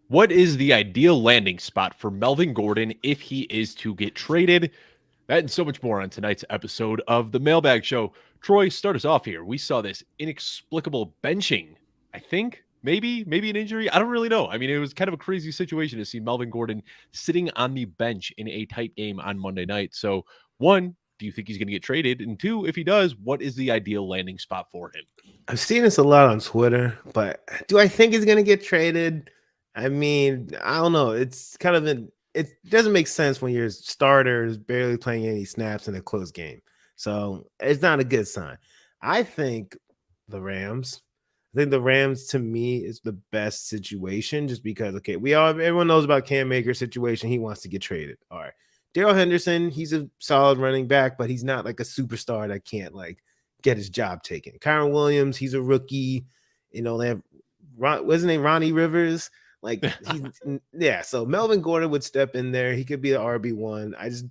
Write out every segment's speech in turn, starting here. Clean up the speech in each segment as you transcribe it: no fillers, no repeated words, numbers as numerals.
What is the ideal landing spot for Melvin Gordon if he is to get traded? That and so much more on tonight's episode of the Mailbag Show. Troy, start us off here. We saw this inexplicable benching. I think maybe an injury. I don't really know. I mean, it was kind of a crazy situation to see Melvin Gordon sitting on the bench in a tight game on Monday night. So, one, do you think he's going to get traded? And two, if he does, what is the ideal landing spot for him? I've seen this a lot on Twitter, but do I think he's going to get traded? I mean, I don't know. It's kind of it doesn't make sense when your starter is barely playing any snaps in a close game. So it's not a good sign. I think the Rams to me is the best situation just because, okay, everyone knows about Cam Akers' situation. He wants to get traded. All right. Darrell Henderson, he's a solid running back, but he's not like a superstar that can't like get his job taken. Kyron Williams, he's a rookie. You know, they have wasn't it Ronnie Rivers? Like yeah. So Melvin Gordon would step in there. He could be the RB1. I just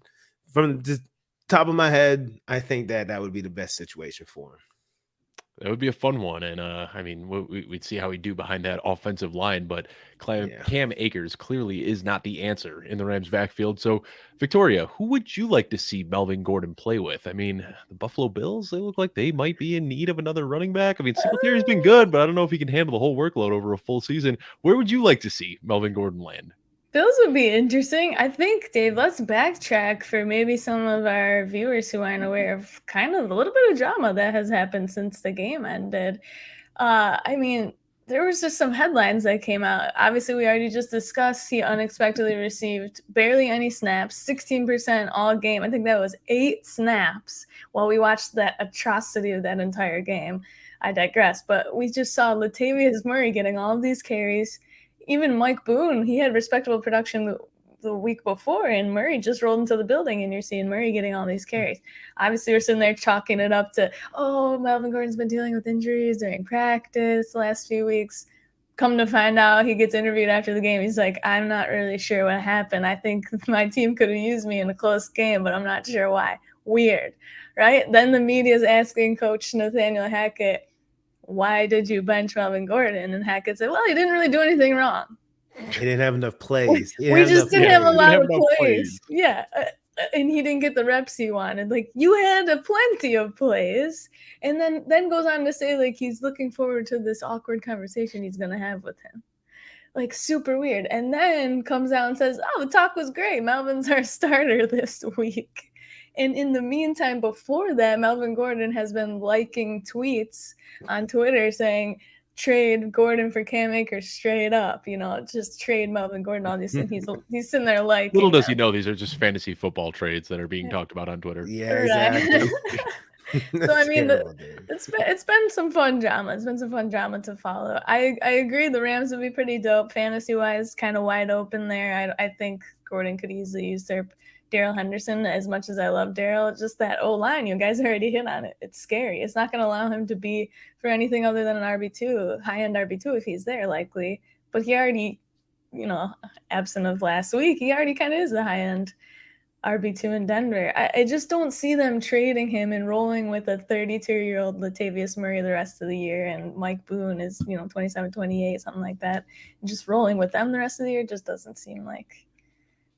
from the top of my head, I think that would be the best situation for him. That would be a fun one. And I mean, we'd see how we do behind that offensive line, but Cam Akers clearly is not the answer in the Rams backfield. So, Victoria, who would you like to see Melvin Gordon play with? I mean, the Buffalo Bills, they look like they might be in need of another running back. I mean, Singletary's been good, but I don't know if he can handle the whole workload over a full season. Where would you like to see Melvin Gordon land? Bills would be interesting. I think, Dave, let's backtrack for maybe some of our viewers who aren't aware of kind of a little bit of drama that has happened since the game ended. I mean, there was just some headlines that came out. Obviously, we already just discussed he unexpectedly received barely any snaps, 16% all game. I think that was 8 snaps while we watched that atrocity of that entire game. I digress. But we just saw Latavius Murray getting all of these carries. Even Mike Boone, he had respectable production the week before, and Murray just rolled into the building, and you're seeing Murray getting all these carries. Obviously, we're sitting there chalking it up to, Melvin Gordon's been dealing with injuries during practice the last few weeks. Come to find out, he gets interviewed after the game. He's like, I'm not really sure what happened. I think my team could have used me in a close game, but I'm not sure why. Weird, right? Then the media's asking Coach Nathaniel Hackett, why did you bench Melvin Gordon? And Hackett said, well, he didn't really do anything wrong. He didn't have enough plays. We just didn't have a lot of plays. Yeah. And he didn't get the reps he wanted. Like, you had plenty of plays. And then goes on to say, like, he's looking forward to this awkward conversation he's going to have with him. Like, super weird. And then comes out and says, the talk was great. Melvin's our starter this week. And in the meantime, before that, Melvin Gordon has been liking tweets on Twitter saying, trade Gordon for Cam Akers straight up, just trade Melvin Gordon, all these things. He's sitting there like. Little does he know these are just fantasy football trades that are being talked about on Twitter. Yeah, exactly. So, I mean, it's been some fun drama. It's been some fun drama to follow. I agree the Rams would be pretty dope fantasy-wise, kind of wide open there. I think Gordon could easily usurp Darrell Henderson. As much as I love Darrell, just that O-line, you guys already hit on it. It's scary. It's not going to allow him to be for anything other than an RB2, high-end RB2 if he's there, likely. But he already, absent of last week, he already kind of is the high-end RB2 in Denver. I just don't see them trading him and rolling with a 32-year-old Latavius Murray the rest of the year, and Mike Boone is, 27, 28, something like that. And just rolling with them the rest of the year just doesn't seem like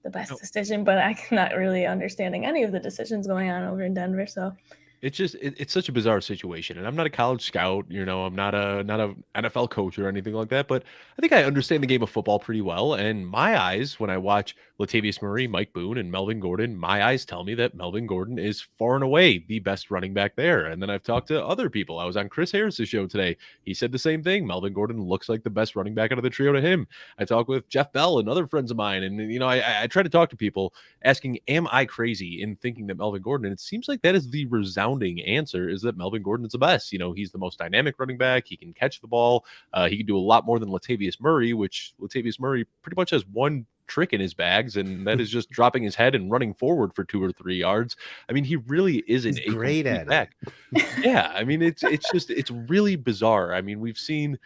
the best decision, but I'm not really understanding any of the decisions going on over in Denver. So it's such a bizarre situation, and I'm not a college scout, I'm not a NFL coach or anything like that, but I think I understand the game of football pretty well. And my eyes, when I watch Latavius Murray, Mike Boone, and Melvin Gordon, my eyes tell me that Melvin Gordon is far and away the best running back there. And then I've talked to other people. I was on Chris Harris's show today. He said the same thing. Melvin Gordon looks like the best running back out of the trio to him. I talked with Jeff Bell and other friends of mine, and I try to talk to people asking, am I crazy in thinking that Melvin Gordon? And it seems like that is the resounding answer, is that Melvin Gordon is the best. He's the most dynamic running back. He can catch the ball. He can do a lot more than Latavius Murray, which Latavius Murray pretty much has one trick in his bags, and that is just dropping his head and running forward for 2 or 3 yards. I mean, he really isn't He's great at back. Yeah, I mean, it's really bizarre. I mean, we've seen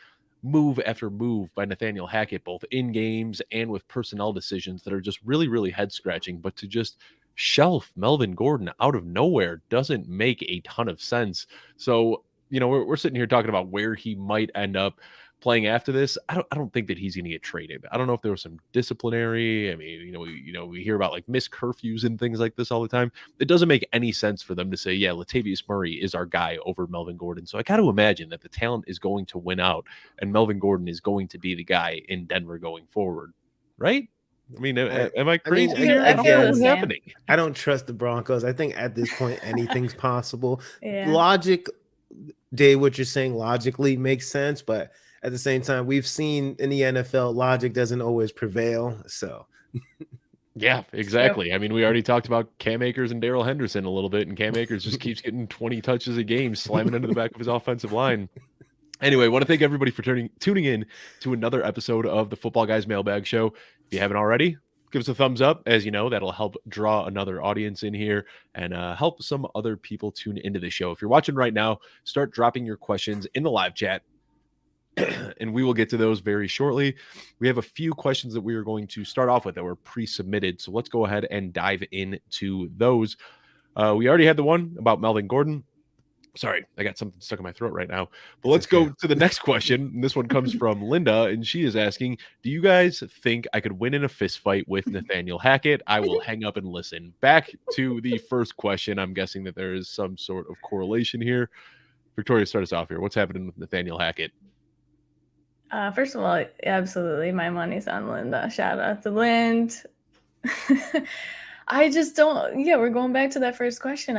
move after move by Nathaniel Hackett, both in games and with personnel decisions that are just really, really head scratching. But to just shelf Melvin Gordon out of nowhere doesn't make a ton of sense. So, we're sitting here talking about where he might end up playing after this. I don't think that he's going to get traded. I don't know if there was some disciplinary. I mean, we hear about like missed curfews and things like this all the time. It doesn't make any sense for them to say, yeah, Latavius Murray is our guy over Melvin Gordon. So I got to imagine that the talent is going to win out, and Melvin Gordon is going to be the guy in Denver going forward, right? I mean, am I crazy? I feel what's happening. I don't trust the Broncos. I think at this point anything's possible. Yeah. Logic, Dave, what you're saying logically makes sense, but at the same time, we've seen in the NFL, logic doesn't always prevail. So, yeah, exactly. I mean, we already talked about Cam Akers and Darrell Henderson a little bit, and Cam Akers just keeps getting 20 touches a game, slamming into the back of his offensive line. Anyway, I want to thank everybody for tuning in to another episode of the Footballguys Mailbag Show. If you haven't already, give us a thumbs up. As you know, that'll help draw another audience in here and help some other people tune into the show. If you're watching right now, start dropping your questions in the live chat, and we will get to those very shortly. We have a few questions that we are going to start off with that were pre-submitted, so let's go ahead and dive into those. We already had the one about Melvin Gordon. Sorry, I got something stuck in my throat right now. But let's go to the next question. This one comes from Linda, and she is asking, do you guys think I could win in a fist fight with Nathaniel Hackett? I will hang up and listen. Back to the first question. I'm guessing that there is some sort of correlation here. Victoria, start us off here. What's happening with Nathaniel Hackett? First of all, absolutely, my money's on Linda. Shout out to Lind. I just don't. Yeah, we're going back to that first question.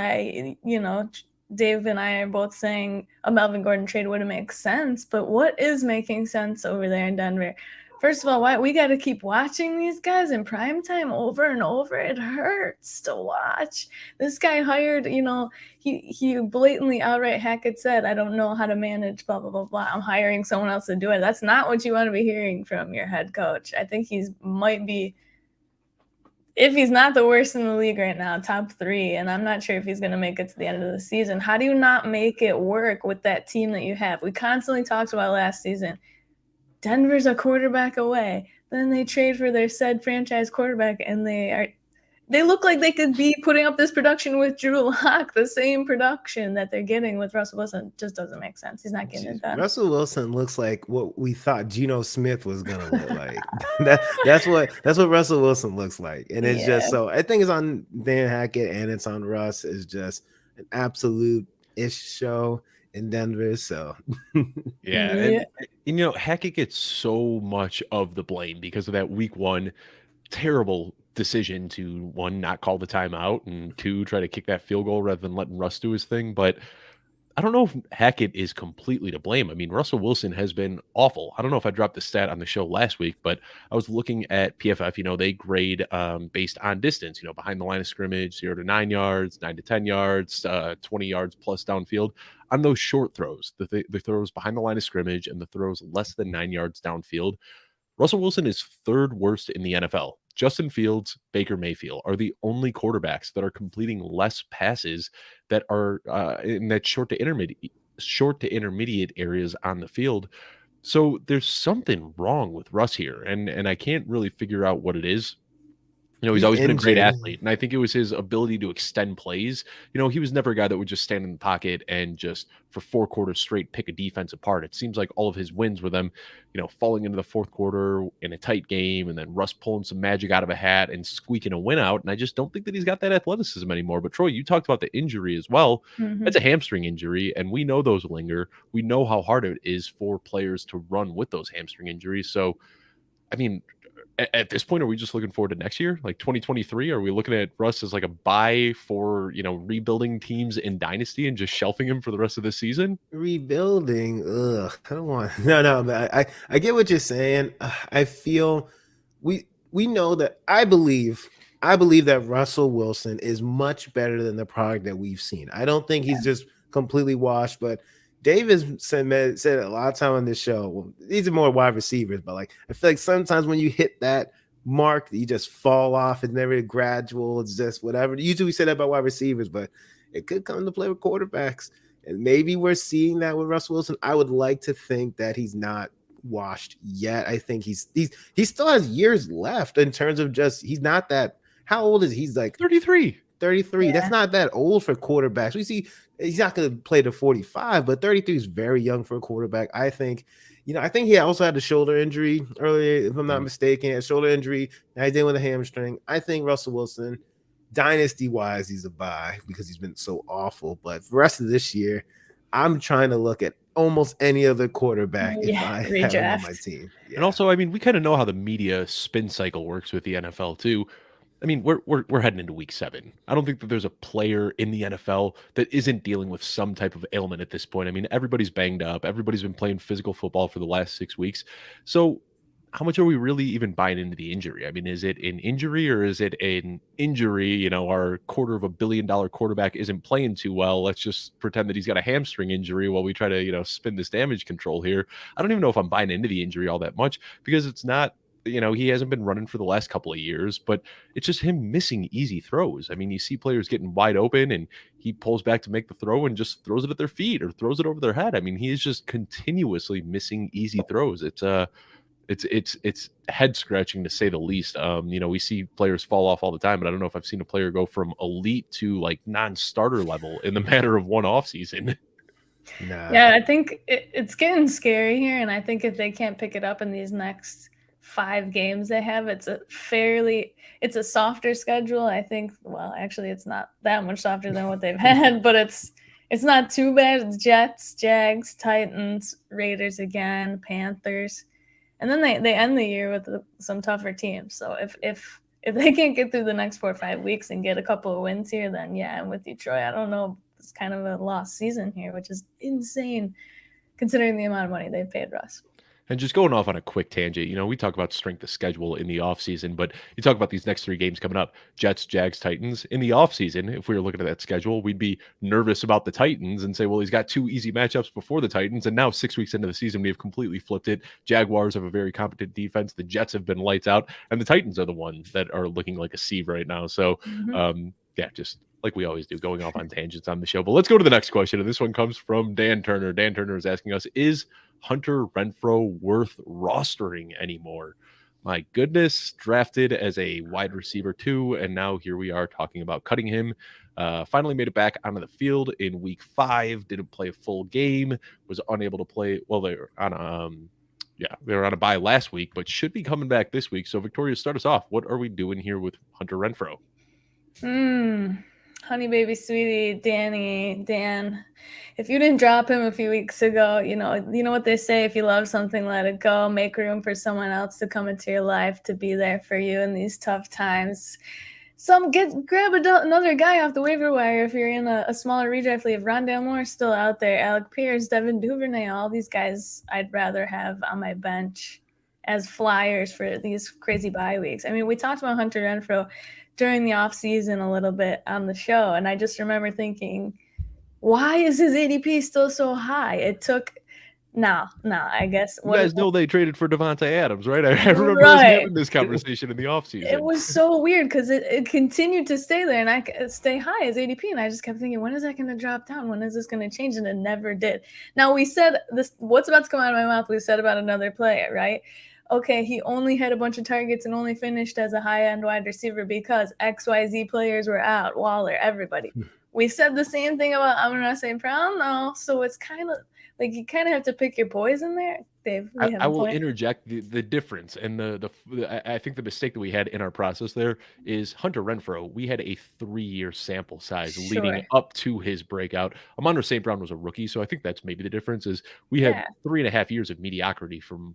Dave and I are both saying a Melvin Gordon trade wouldn't make sense, but what is making sense over there in Denver? First of all, why we got to keep watching these guys in primetime over and over? It hurts to watch. This guy hired, he blatantly outright Hackett said, I don't know how to manage blah, blah, blah, blah. I'm hiring someone else to do it. That's not what you want to be hearing from your head coach. I think might be, if he's not the worst in the league right now, top 3, and I'm not sure if he's going to make it to the end of the season. How do you not make it work with that team that you have? We constantly talked about last season. Denver's a quarterback away. Then they trade for their said franchise quarterback, and they look like they could be putting up this production with Drew Lock, the same production that they're getting with Russell Wilson. It just doesn't make sense. He's not getting it done. Russell Wilson looks like what we thought Geno Smith was gonna look like. That's what Russell Wilson looks like, and it's just so. I think it's on Dan Hackett and it's on Russ. It's just an absolute ish show in Denver. So yeah. And Hackett gets so much of the blame because of that week 1 terrible decision to, 1, not call the timeout, and 2, try to kick that field goal rather than letting Russ do his thing. But I don't know if Hackett is completely to blame. I mean, Russell Wilson has been awful. I don't know if I dropped the stat on the show last week, but I was looking at PFF. They grade based on distance, behind the line of scrimmage, 0 to 9 yards, 9 to 10 yards, 20 yards plus downfield. On those short throws, the throws behind the line of scrimmage and the throws less than 9 yards downfield, Russell Wilson is 3rd worst in the NFL. Justin Fields, Baker Mayfield are the only quarterbacks that are completing less passes that are in that short to intermediate areas on the field. So there's something wrong with Russ here, and I can't really figure out what it is. He's always been a great athlete, and I think it was his ability to extend plays. He was never a guy that would just stand in the pocket and just for 4 quarters straight pick a defense apart. It seems like all of his wins were them, falling into the fourth quarter in a tight game, and then Russ pulling some magic out of a hat and squeaking a win out. And I just don't think that he's got that athleticism anymore. But Troy, you talked about the injury as well. Mhm. That's a hamstring injury, and we know those linger. We know how hard it is for players to run with those hamstring injuries. So, I mean, at this point, are we just looking forward to next year, like 2023? Are we looking at Russ as like a buy for rebuilding teams in Dynasty and just shelving him for the rest of the season? Rebuilding, ugh, I don't want. No, but I get what you're saying. I feel we know that I believe that Russell Wilson is much better than the product that we've seen. I don't think he's just completely washed, but Dave has said a lot of time on this show. Well, these are more wide receivers, but like I feel like sometimes when you hit that mark, you just fall off. It's never gradual. It's just whatever. Usually we say that about wide receivers, but it could come to play with quarterbacks. And maybe we're seeing that with Russell Wilson. I would like to think that he's not washed yet. I think he still has years left in terms of he's not that. How old is he? He's like 33. 33. Yeah. That's not that old for quarterbacks. We see he's not going to play to 45, but 33 is very young for a quarterback. I think, I think he also had a shoulder injury earlier, if I'm not mistaken. A shoulder injury. Now he's dealing with a hamstring. I think Russell Wilson, dynasty-wise, he's a buy because he's been so awful. But for the rest of this year, I'm trying to look at almost any other quarterback if I have him on my team. Yeah. And also, I mean, we kind of know how the media spin cycle works with the NFL too. I mean, we're heading into week 7. I don't think that there's a player in the NFL that isn't dealing with some type of ailment at this point. I mean, everybody's banged up. Everybody's been playing physical football for the last 6 weeks. So how much are we really even buying into the injury? I mean, is it an injury or is it an injury? Our $250 million quarterback isn't playing too well. Let's just pretend that he's got a hamstring injury while we try to, spin this damage control here. I don't even know if I'm buying into the injury all that much because it's not, he hasn't been running for the last couple of years, but it's just him missing easy throws. I mean, you see players getting wide open and he pulls back to make the throw and just throws it at their feet or throws it over their head. I mean, he is just continuously missing easy throws. It's head scratching to say the least. We see players fall off all the time, but I don't know if I've seen a player go from elite to like non-starter level in the matter of one offseason. Nah. Yeah, I think it's getting scary here, and I think if they can't pick it up in these next 5 games they have, it's a softer schedule. I think, well, actually it's not that much softer than what they've had, but it's not too bad. It's Jets, Jags, Titans, Raiders again, Panthers, and then they end the year with some tougher teams. So if they can't get through the next 4 or 5 weeks and get a couple of wins here, then yeah, I'm with you, Troy. I don't know. It's kind of a lost season here, which is insane considering the amount of money they've paid Russ. And just going off on a quick tangent, we talk about strength of schedule in the offseason, but you talk about these next 3 games coming up, Jets, Jags, Titans. In the offseason, if we were looking at that schedule, we'd be nervous about the Titans and say, well, he's got 2 easy matchups before the Titans, and now 6 weeks into the season, we have completely flipped it. Jaguars have a very competent defense. The Jets have been lights out, and the Titans are the ones that are looking like a sieve right now. So, yeah, just like we always do, going off on tangents on the show. But let's go to the next question, and this one comes from Dan Turner. Dan Turner is asking us, is Hunter Renfrow worth rostering anymore? My goodness, drafted as a wide receiver 2, and now here we are talking about cutting him. Finally made it back onto the field in week 5, didn't play a full game, was unable to play. Well, they were on a bye last week, but should be coming back this week. So Victoria, start us off. What are we doing here with Hunter Renfrow? Honey baby sweetie, Dan, if you didn't drop him a few weeks ago, you know what they say, if you love something, let it go. Make room for someone else to come into your life to be there for you in these tough times. Grab another guy off the waiver wire if you're in a smaller redraft league. Rondale Moore's still out there, Alec Pierce, Devin Duvernay, all these guys I'd rather have on my bench as flyers for these crazy bye weeks. I mean, we talked about Hunter Renfrow during the offseason a little bit on the show, and I just remember thinking, why is his ADP still so high? It took I guess you guys know they traded for Devontae Adams, right? I remember us having this conversation in the offseason. It was so weird because it continued to stay there and I stay high as ADP, and I just kept thinking, when is that going to drop down? When is this going to change? And it never did. Now, we said this, what's about to come out of my mouth, we said about another player, right? okay, he only had a bunch of targets and only finished as a high-end wide receiver because XYZ players were out, Waller, everybody. We said the same thing about Amon-Ra St. Brown, though, so it's kind of like you kind of have to pick your poison there. Dave, you have I a will point? interject the difference and I think the mistake that we had in our process there is Hunter Renfrow. We had a 3-year sample size leading Sure. up to his breakout. Amon-Ra St. Brown was a rookie, so I think that's maybe the difference is we had Yeah. 3.5 years of mediocrity from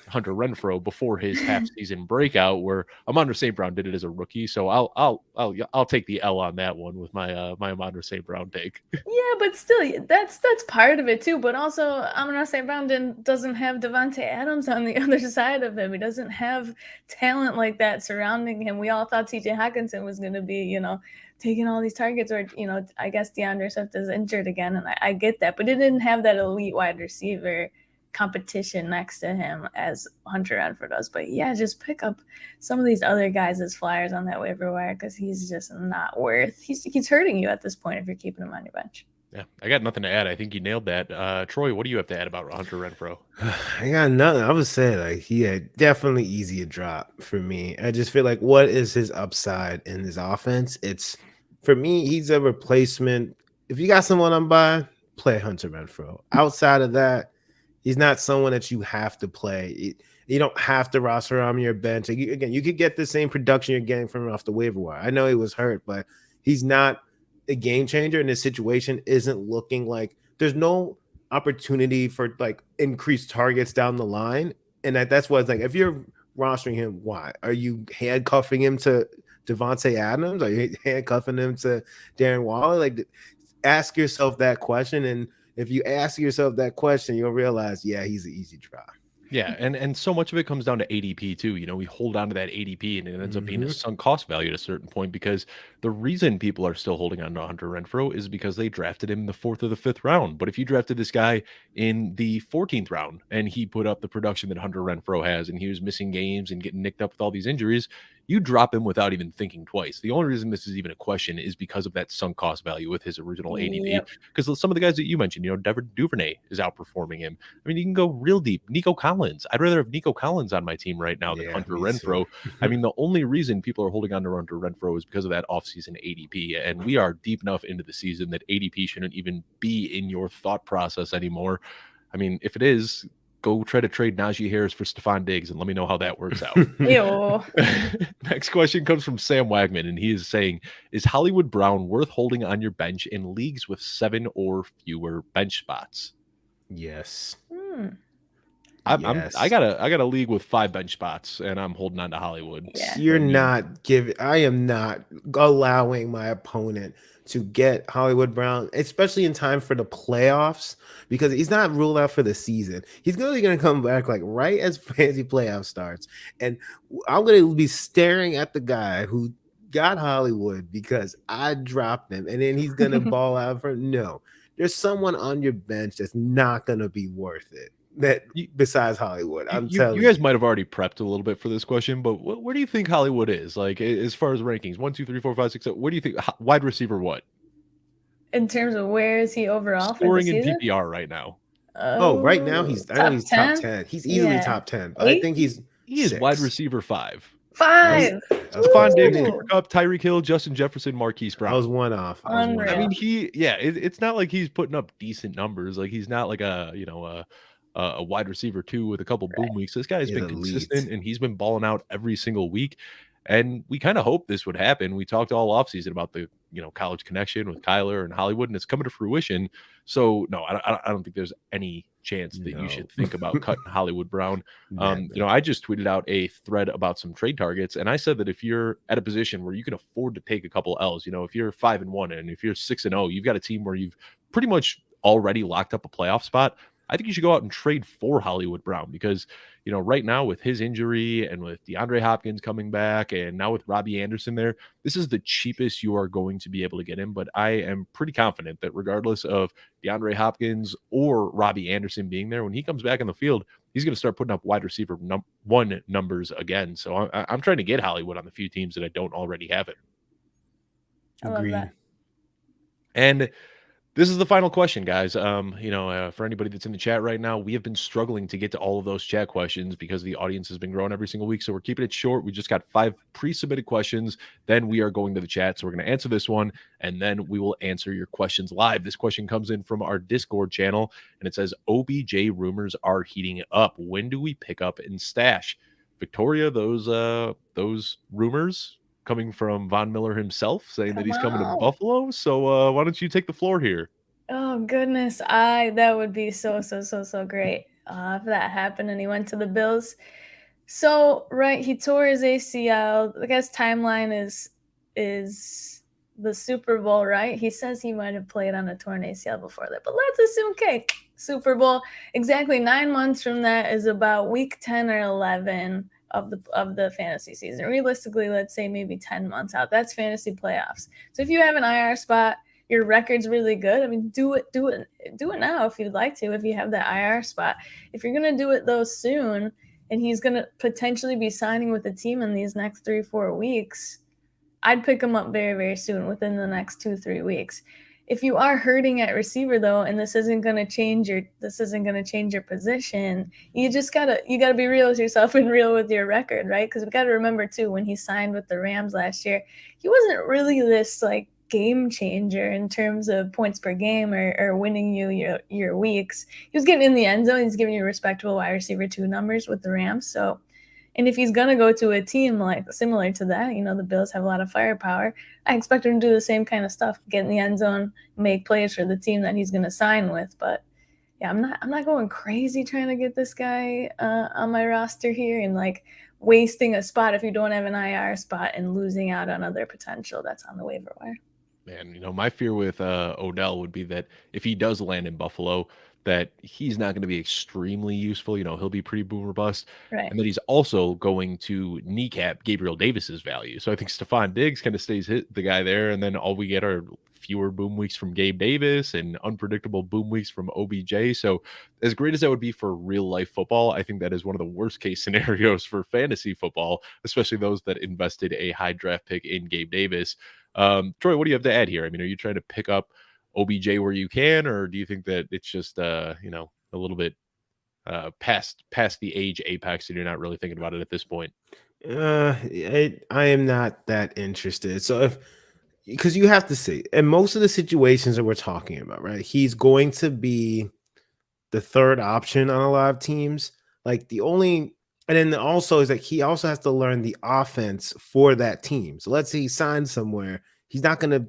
Hunter Renfrow before his half season breakout, where Amon-Ra St. Brown did it as a rookie. So I'll take the L on that one with my my Amon-Ra St. Brown take. Yeah, but still, that's part of it too. But also, Amon-Ra St. Brown doesn't have Devontae Adams on the other side of him. He doesn't have talent like that surrounding him. We all thought T.J. Hockenson was going to be, taking all these targets, or I guess DeAndre Swift is injured again, and I get that, but it didn't have that elite wide receiver competition next to him as Hunter Renfrow does. But yeah, just pick up some of these other guys as flyers on that waiver wire because he's just not worth. He's hurting you at this point if you're keeping him on your bench. Yeah, I got nothing to add. I think you nailed that. Troy, what do you have to add about Hunter Renfrow? I got nothing. I would say like he had definitely easier drop for me. I just feel like what is his upside in his offense? It's for me, he's a replacement. If you got someone on by, play Hunter Renfrow. Outside of that, he's not someone that you have to play. You don't have to roster on your bench. Again, you could get the same production you're getting from him off the waiver wire. I know he was hurt, but he's not a game changer, and this situation isn't looking like there's no opportunity for like increased targets down the line. And that's what it's like. If you're rostering him, why are you handcuffing him to Devontae Adams? Are you handcuffing him to Darren Waller? Like, ask yourself that question. And if you ask yourself that question, you'll realize, yeah, he's an easy drop. Yeah, and so much of it comes down to ADP too. We hold on to that ADP, and it ends up being a sunk cost value at a certain point because the reason people are still holding on to Hunter Renfrow is because they drafted him in the 4th or the 5th round. But if you drafted this guy in the 14th round and he put up the production that Hunter Renfrow has, and he was missing games and getting nicked up with all these injuries, you drop him without even thinking twice. The only reason this is even a question is because of that sunk cost value with his original ADP. Because some of the guys that you mentioned, Devin Duvernay is outperforming him. I mean, you can go real deep. Nico Collins. I'd rather have Nico Collins on my team right now than Hunter Renfrow. I mean, the only reason people are holding on to Hunter Renfrow is because of that offseason ADP. And we are deep enough into the season that ADP shouldn't even be in your thought process anymore. I mean, if it is, go try to trade Najee Harris for Stephon Diggs and let me know how that works out. Ew. Next question comes from Sam Wagman, and he is saying, is Hollywood Brown worth holding on your bench in leagues with 7 or fewer bench spots? Yes. I got a league with 5 bench spots, and I'm holding on to Hollywood. Yeah. I am not allowing my opponent to get Hollywood Brown, especially in time for the playoffs, because he's not ruled out for the season. He's really going to come back like right as fantasy playoff starts, and I'm going to be staring at the guy who got Hollywood because I dropped him, and then he's going to ball out for no. There's someone on your bench that's not going to be worth it. That besides Hollywood, you guys might have already prepped a little bit for this question, but where do you think Hollywood is? Like as far as rankings, 1, 2, 3, 4, 5, 6, 7. Where do you think wide receiver? What in terms of where is he overall scoring for the in season? PPR right now? Right now he's top 10. He's easily top 10. But I think he is wide receiver 5. 5. Stephon Diggs, Cooper Kupp, Tyreek Hill, Justin Jefferson, Marquise Brown. I was one off. I mean, it's not like he's putting up decent numbers. Like he's not like a wide receiver 2 with a couple boom weeks. This guy's been consistent and he's been balling out every single week. And we kind of hoped this would happen. We talked all offseason about the college connection with Kyler and Hollywood, and it's coming to fruition. So no, I don't think there's any chance that you should think about cutting Hollywood Brown. I just tweeted out a thread about some trade targets, and I said that if you're at a position where you can afford to take a couple L's, if you're 5-1 and if you're 6-0, you've got a team where you've pretty much already locked up a playoff spot. I think you should go out and trade for Hollywood Brown because, right now with his injury and with DeAndre Hopkins coming back and now with Robbie Anderson there, this is the cheapest you are going to be able to get him. But I am pretty confident that regardless of DeAndre Hopkins or Robbie Anderson being there, when he comes back in the field, he's going to start putting up wide receiver 1 numbers again. So I'm trying to get Hollywood on the few teams that I don't already have it. I love that. And This is the final question, guys. For anybody that's in the chat right now, we have been struggling to get to all of those chat questions because the audience has been growing every single week. So we're keeping it short. We just got 5 pre-submitted questions. Then we are going to the chat. So we're going to answer this one, and then we will answer your questions live. This question comes in from our Discord channel, and it says, OBJ rumors are heating up. When do we pick up and stash? Victoria, those rumors coming from Von Miller himself saying that he's coming to Buffalo. So why don't you take the floor here? Oh goodness, that would be so great if that happened and he went to the Bills. So right, he tore his ACL. I guess timeline is the Super Bowl, right? He says he might have played on a torn ACL before that, but let's assume Super Bowl. Exactly 9 months from that is about week 10 or 11 of the fantasy season. Realistically, let's say maybe 10 months out. That's fantasy playoffs. So if you have an IR spot, your record's really good. I mean, do it now if you'd like to, if you have that IR spot. If you're gonna do it though soon, and he's gonna potentially be signing with the team in these next 3-4 weeks, I'd pick him up very, very soon, within the next 2-3 weeks. If you are hurting at receiver though, and this isn't gonna change your position, you gotta be real with yourself and real with your record, right? Because we gotta remember too, when he signed with the Rams last year, he wasn't really this like game changer in terms of points per game or winning you your weeks. He was getting in the end zone. He's giving you respectable wide receiver 2 numbers with the Rams. So, and if he's gonna go to a team like similar to that, the Bills have a lot of firepower. I expect him to do the same kind of stuff, get in the end zone, make plays for the team that he's gonna sign with. But yeah, I'm not going crazy trying to get this guy on my roster here and like wasting a spot if you don't have an IR spot and losing out on other potential that's on the waiver wire. Man, my fear with Odell would be that if he does land in Buffalo, that he's not going to be extremely useful. He'll be pretty boom or bust. Right. And that he's also going to kneecap Gabriel Davis's value. So I think Stephon Diggs kind of stays the guy there. And then all we get are fewer boom weeks from Gabe Davis and unpredictable boom weeks from OBJ. So as great as that would be for real life football, I think that is one of the worst case scenarios for fantasy football, especially those that invested a high draft pick in Gabe Davis. Troy, what do you have to add here? I mean, are you trying to pick up OBJ where you can, or do you think that it's just a little bit past the age apex and you're not really thinking about it at this point? I am not that interested. So because you have to see, in most of the situations that we're talking about, right, he's going to be the third option on a lot of teams. Like and then also is like he also has to learn the offense for that team. So let's say he signs somewhere, he's not going to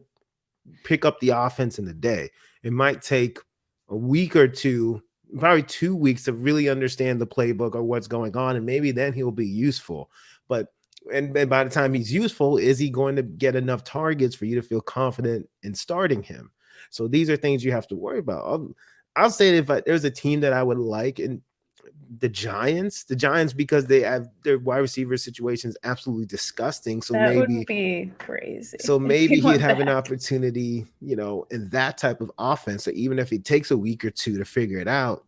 pick up the offense in a day. It might take a week or two, probably 2 weeks to really understand the playbook or what's going on, and maybe then he'll be useful. But and by the time he's useful, is he going to get enough targets for you to feel confident in starting him? So these are things you have to worry about. I'll say that if there's a team that I would like, and the Giants, because they have their wide receiver situation is absolutely disgusting. So that maybe would be crazy. So maybe he'd have an opportunity, in that type of offense. So even if it takes a week or two to figure it out,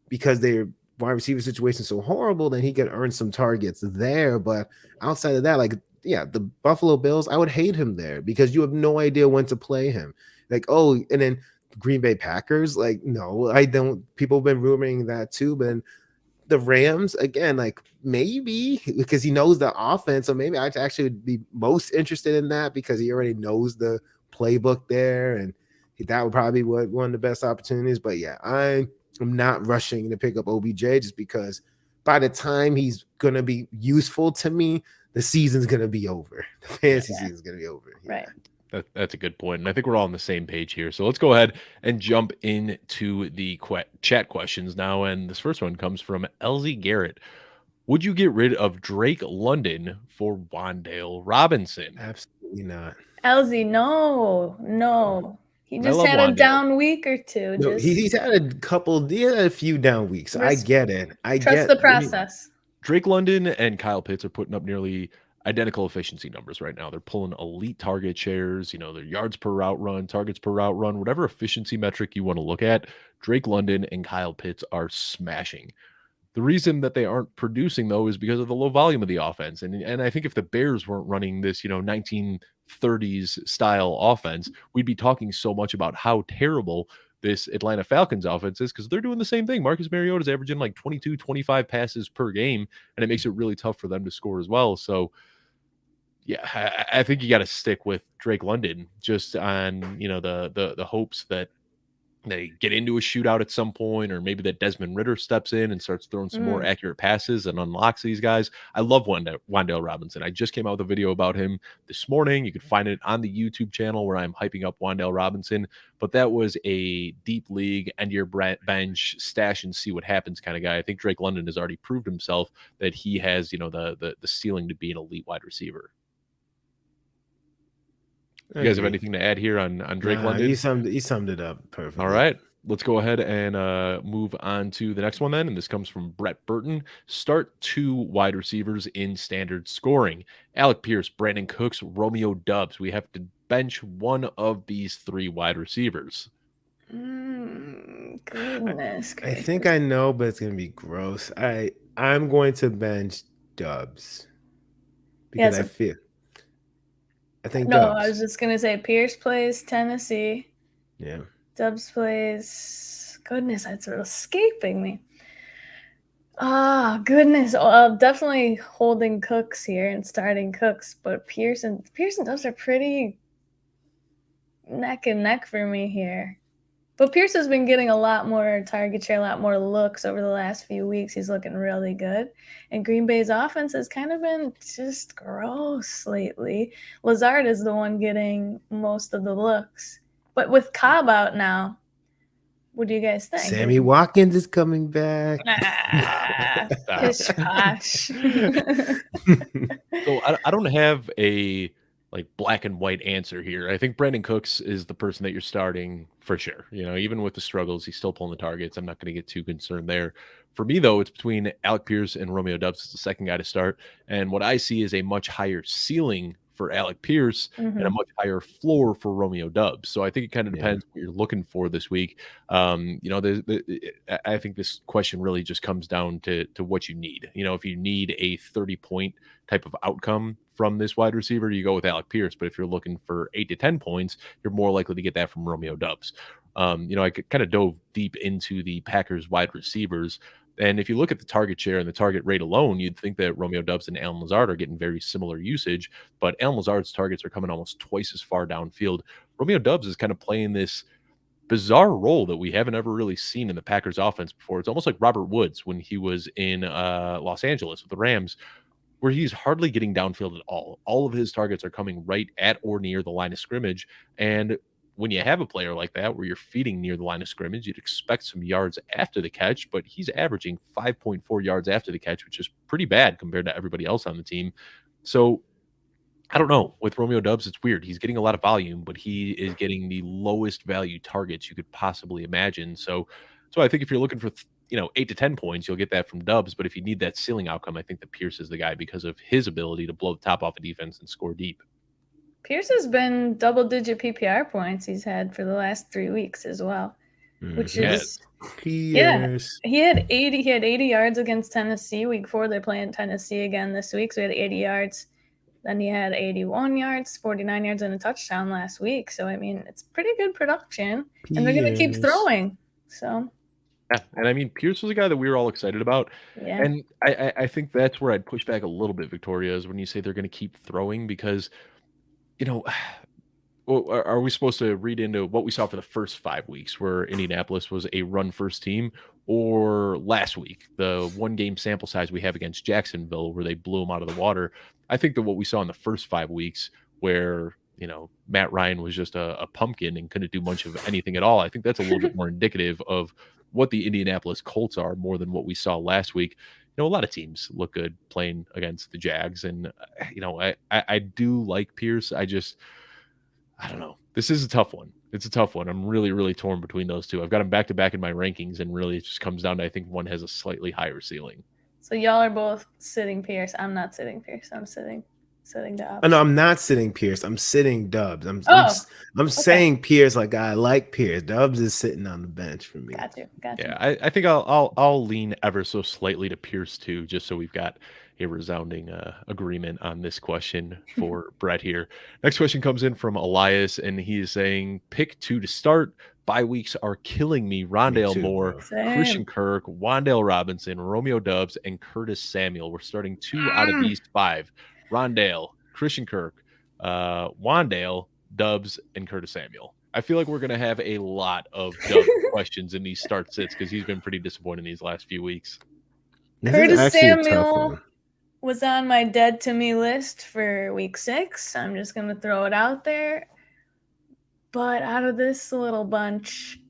because their wide receiver situation is so horrible, then he could earn some targets there. But outside of that, the Buffalo Bills, I would hate him there because you have no idea when to play him. And then Green Bay Packers, no, I don't. People have been rumoring that too, but then the Rams, again, maybe because he knows the offense. So maybe I'd actually be most interested in that because he already knows the playbook there. And that would probably be one of the best opportunities. But yeah, I'm not rushing to pick up OBJ just because by the time he's going to be useful to me, the season's going to be over. The fantasy season's going to be over. Yeah. Right. That's a good point. And I think we're all on the same page here. So let's go ahead and jump into the chat questions now. And this first one comes from Elsie Garrett. Would you get rid of Drake London for Wan'Dale Robinson? Absolutely not. Elsie, no. He just had a down week or two. No, he's had a few down weeks. I get it. Trust the process. Drake London and Kyle Pitts are putting up nearly identical efficiency numbers right now. They're pulling elite target shares, their yards per route run, targets per route run, whatever efficiency metric you want to look at. Drake London and Kyle Pitts are smashing. The reason that they aren't producing, though, is because of the low volume of the offense. And I think if the Bears weren't running this, 1930s style offense, we'd be talking so much about how terrible this Atlanta Falcons offense is, because they're doing the same thing. Marcus Mariota's averaging like 22, 25 passes per game, and it makes it really tough for them to score as well. So, yeah, I think you got to stick with Drake London just on, the hopes that they get into a shootout at some point, or maybe that Desmond Ritter steps in and starts throwing some more accurate passes and unlocks these guys. I love Wan'Dale Robinson. I just came out with a video about him this morning. You can find it on the YouTube channel where I'm hyping up Wan'Dale Robinson. But that was a deep league, end your bench, stash and see what happens kind of guy. I think Drake London has already proved himself that he has, the ceiling to be an elite wide receiver. You guys have anything to add here on Drake London? You summed it up perfectly. All right. Let's go ahead and move on to the next one then. And this comes from Brett Burton. Start 2 wide receivers in standard scoring. Alec Pierce, Brandon Cooks, Romeo Doubs. We have to bench one of these 3 wide receivers. Goodness. I think I know, but it's going to be gross. I'm going to bench Doubs. Because I think No, Doubs. I was just gonna say Pierce plays Tennessee. Yeah. Doubs plays. Goodness, that's escaping me. Oh goodness. Well, definitely holding Cooks here and starting Cooks, but Pierce and Doubs are pretty neck and neck for me here. But Pierce has been getting a lot more target share, a lot more looks over the last few weeks. He's looking really good. And Green Bay's offense has kind of been just gross lately. Lazard is the one getting most of the looks. But with Cobb out now, what do you guys think? Sammy Watkins is coming back. Pish posh. So I don't have a black and white answer here. I think Brandon Cooks is the person that you're starting for sure. Even with the struggles, he's still pulling the targets. I'm not going to get too concerned there. For me, though, it's between Alec Pierce and Romeo Doubs as the second guy to start. And what I see is a much higher ceiling for Alec Pierce and a much higher floor for Romeo Doubs. So I think it kind of depends what you're looking for this week. I think this question really just comes down to what you need. If you need a 30-point type of outcome from this wide receiver, you go with Alec Pierce. But if you're looking for 8 to 10 points, you're more likely to get that from Romeo Doubs. I kind of dove deep into the Packers wide receivers. And if you look at the target share and the target rate alone, you'd think that Romeo Doubs and Allen Lazard are getting very similar usage, but Allen Lazard's targets are coming almost twice as far downfield. Romeo Doubs is kind of playing this bizarre role that we haven't ever really seen in the Packers offense before. It's almost like Robert Woods when he was in Los Angeles with the Rams, where he's hardly getting downfield at all. All of his targets are coming right at or near the line of scrimmage. And when you have a player like that where you're feeding near the line of scrimmage, you'd expect some yards after the catch, but he's averaging 5.4 yards after the catch, which is pretty bad compared to everybody else on the team. So I don't know. With Romeo Doubs, it's weird. He's getting a lot of volume, but he is getting the lowest value targets you could possibly imagine. So I think if you're looking for 8 to 10 points, you'll get that from Doubs. But if you need that ceiling outcome, I think that Pierce is the guy because of his ability to blow the top off a defense and score deep. Pierce has been double-digit PPR points he's had for the last 3 weeks as well, which is He had 80 yards against Tennessee week 4. They're playing Tennessee again this week, so he had 80 yards. Then he had 81 yards, 49 yards, and a touchdown last week. So I mean, it's pretty good production, and they're going to keep throwing. So. Yeah, and Pierce was a guy that we were all excited about. Yeah. And I think that's where I'd push back a little bit, Victoria, is when you say they're going to keep throwing, because are we supposed to read into what we saw for the first 5 weeks where Indianapolis was a run-first team, or last week, the one-game sample size we have against Jacksonville where they blew them out of the water? I think that what we saw in the first 5 weeks where, Matt Ryan was just a pumpkin and couldn't do much of anything at all, I think that's a little bit more indicative of what the Indianapolis Colts are more than what we saw last week. A lot of teams look good playing against the Jags, and I do like Pierce. I don't know. This is a tough one. It's a tough one. I'm really, really torn between those two. I've got them back to back in my rankings, and really it just comes down to, I think one has a slightly higher ceiling. So y'all are both sitting Pierce. I'm not sitting Pierce. I'm sitting Sitting Dobbs. Oh, no, I'm not sitting Pierce. I'm sitting Dubs. I'm okay. saying Pierce like I like Pierce. Dubs is sitting on the bench for me. Got you. Yeah, I think I'll lean ever so slightly to Pierce too, just so we've got a resounding agreement on this question for Brett here. Next question comes in from Elias, and he is saying, pick 2 to start. Bye weeks are killing me. Rondale too, Moore, bro. Christian Kirk, Wandale Robinson, Romeo Dubs, and Curtis Samuel. We're starting 2 out of these 5. Rondale, Christian Kirk, Wandale, Dubs, and Curtis Samuel. I feel like we're going to have a lot of Dubs questions in these start sits because he's been pretty disappointed in these last few weeks. Curtis Samuel was on my dead to me list for week 6. I'm just going to throw it out there. But out of this little bunch,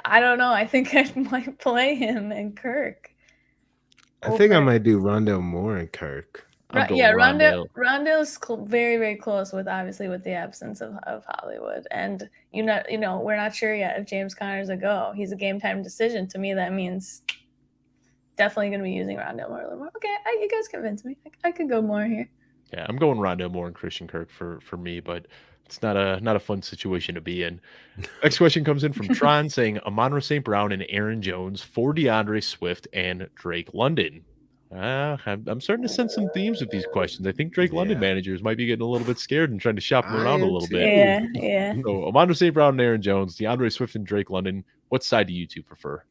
I don't know. I think I might play him and Kirk. I think I might do Rondale Moore and Kirk. Rondale's very, very close with the absence of Hollywood, and we're not sure yet if James Conner's a go. He's a game time decision. To me, that means definitely going to be using Rondale Moore a little more. Okay, you guys convinced me. I could go more here. Yeah, I'm going Rondale Moore and Christian Kirk for me, but it's not a fun situation to be in. Next question comes in from Tron saying Amon-Ra St. Brown and Aaron Jones for DeAndre Swift and Drake London. I'm starting to sense some themes with these questions. I think Drake London managers might be getting a little bit scared and trying to shop them around a little bit. Yeah. So Amon-Ra St. Brown and Aaron Jones, DeAndre Swift and Drake London. What side do you two prefer?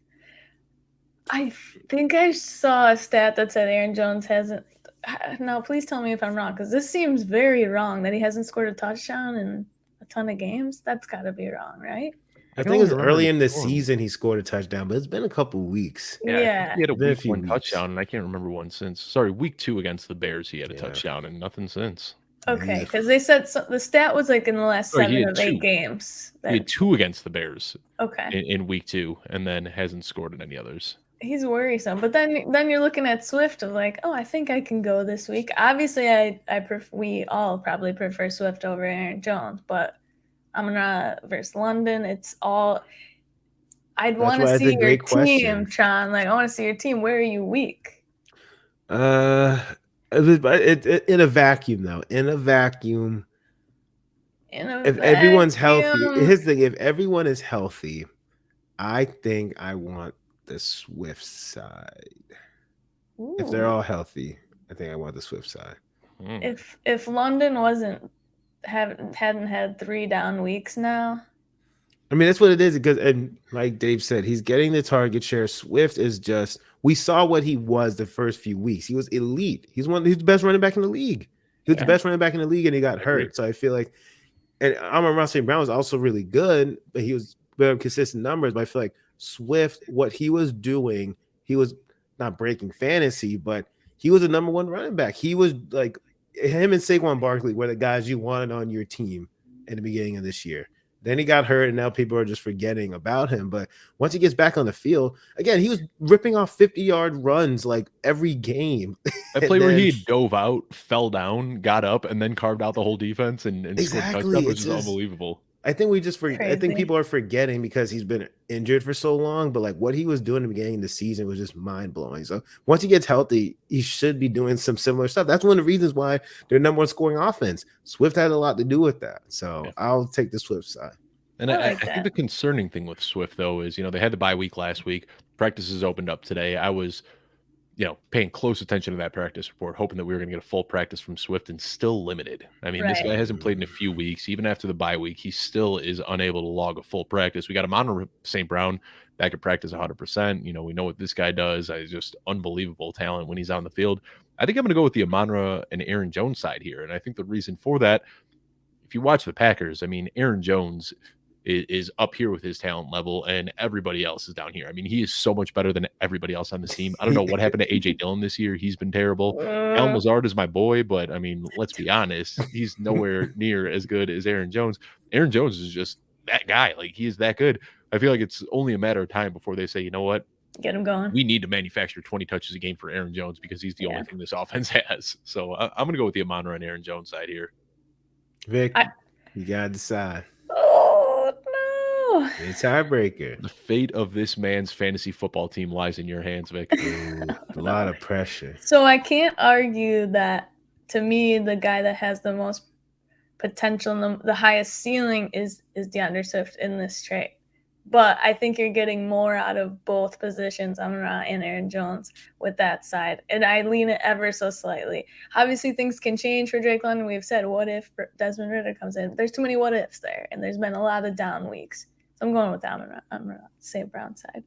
I think I saw a stat that said Aaron Jones hasn't. No, please tell me if I'm wrong, because this seems very wrong that he hasn't scored a touchdown in a ton of games. That's got to be wrong, right? I think it was early in the season he scored a touchdown, but it's been a couple weeks. Yeah. He had a week 1 touchdown, and I can't remember one since. Sorry, week 2 against the Bears, he had a touchdown, and nothing since. Okay, because they said the stat was like in the last 7 of 8 games. He had 2 against the Bears. Okay. In week 2, and then hasn't scored in any others. He's worrisome, but then you're looking at Swift of like, oh, I think I can go this week. Obviously, we all probably prefer Swift over Aaron Jones, but I'm gonna versus London. It's all. I'd want to see your team, Sean. Like, I want to see your team. Where are you weak? In a vacuum, though. In a vacuum. If everyone's healthy, here's the thing: if everyone is healthy, I think I want the Swift side. Ooh. If they're all healthy, I think I want the Swift side. If London hadn't had 3 down weeks now. I mean, that's what it is, because, and like Dave said, he's getting the target share. Swift is just, we saw what he was the first few weeks. He was elite. He's the best running back in the league. He was the best running back in the league, and he got hurt. So I feel like, and Amon-Ra St. Brown was also really good, but he was very consistent numbers. But I feel like Swift, what he was doing, he was not breaking fantasy, but he was the number 1 running back. He was like, him and Saquon Barkley were the guys you wanted on your team in the beginning of this year. Then he got hurt, and now people are just forgetting about him. But once he gets back on the field, again, he was ripping off 50-yard runs like every game. That play where he dove out, fell down, got up, and then carved out the whole defense and scored a touchdown, which is unbelievable. I think I think people are forgetting because he's been injured for so long, but like what he was doing in the beginning of the season was just mind blowing. So once he gets healthy, he should be doing some similar stuff. That's one of the reasons why they're number 1 scoring offense. Swift had a lot to do with that. So I'll take the Swift side. And I think the concerning thing with Swift, though, is, they had the bye week last week. Practices opened up today. I was, paying close attention to that practice report, hoping that we were going to get a full practice from Swift, and still limited. I mean, This guy hasn't played in a few weeks. Even after the bye week, he still is unable to log a full practice. We got Amon-Ra St. Brown back at practice 100%. We know what this guy does. He's just unbelievable talent when he's on the field. I think I'm going to go with the Amon-Ra and Aaron Jones side here. And I think the reason for that, if you watch the Packers, I mean, Aaron Jones is up here with his talent level, and everybody else is down here. I mean, he is so much better than everybody else on this team. I don't know what happened to A.J. Dillon this year. He's been terrible. Allen Lazard is my boy, but, I mean, let's be honest. He's nowhere near as good as Aaron Jones. Aaron Jones is just that guy. Like, he is that good. I feel like it's only a matter of time before they say, you know what? Get him going. We need to manufacture 20 touches a game for Aaron Jones because he's the only thing this offense has. So I'm going to go with the Amon-Ra and Aaron Jones side here. Vic, you got to decide. Oh, no. It's tiebreaker. The fate of this man's fantasy football team lies in your hands, Vic. A lot of pressure. So I can't argue that to me, the guy that has the most potential and the highest ceiling is DeAndre Swift in this trade. But I think you're getting more out of both positions, Amon-Ra and Aaron Jones, with that side. And I lean it ever so slightly. Obviously, things can change for Drake London. We've said, what if Desmond Ridder comes in? There's too many what ifs there, and there's been a lot of down weeks. So I'm going with Amon-Ra, St. Brown side.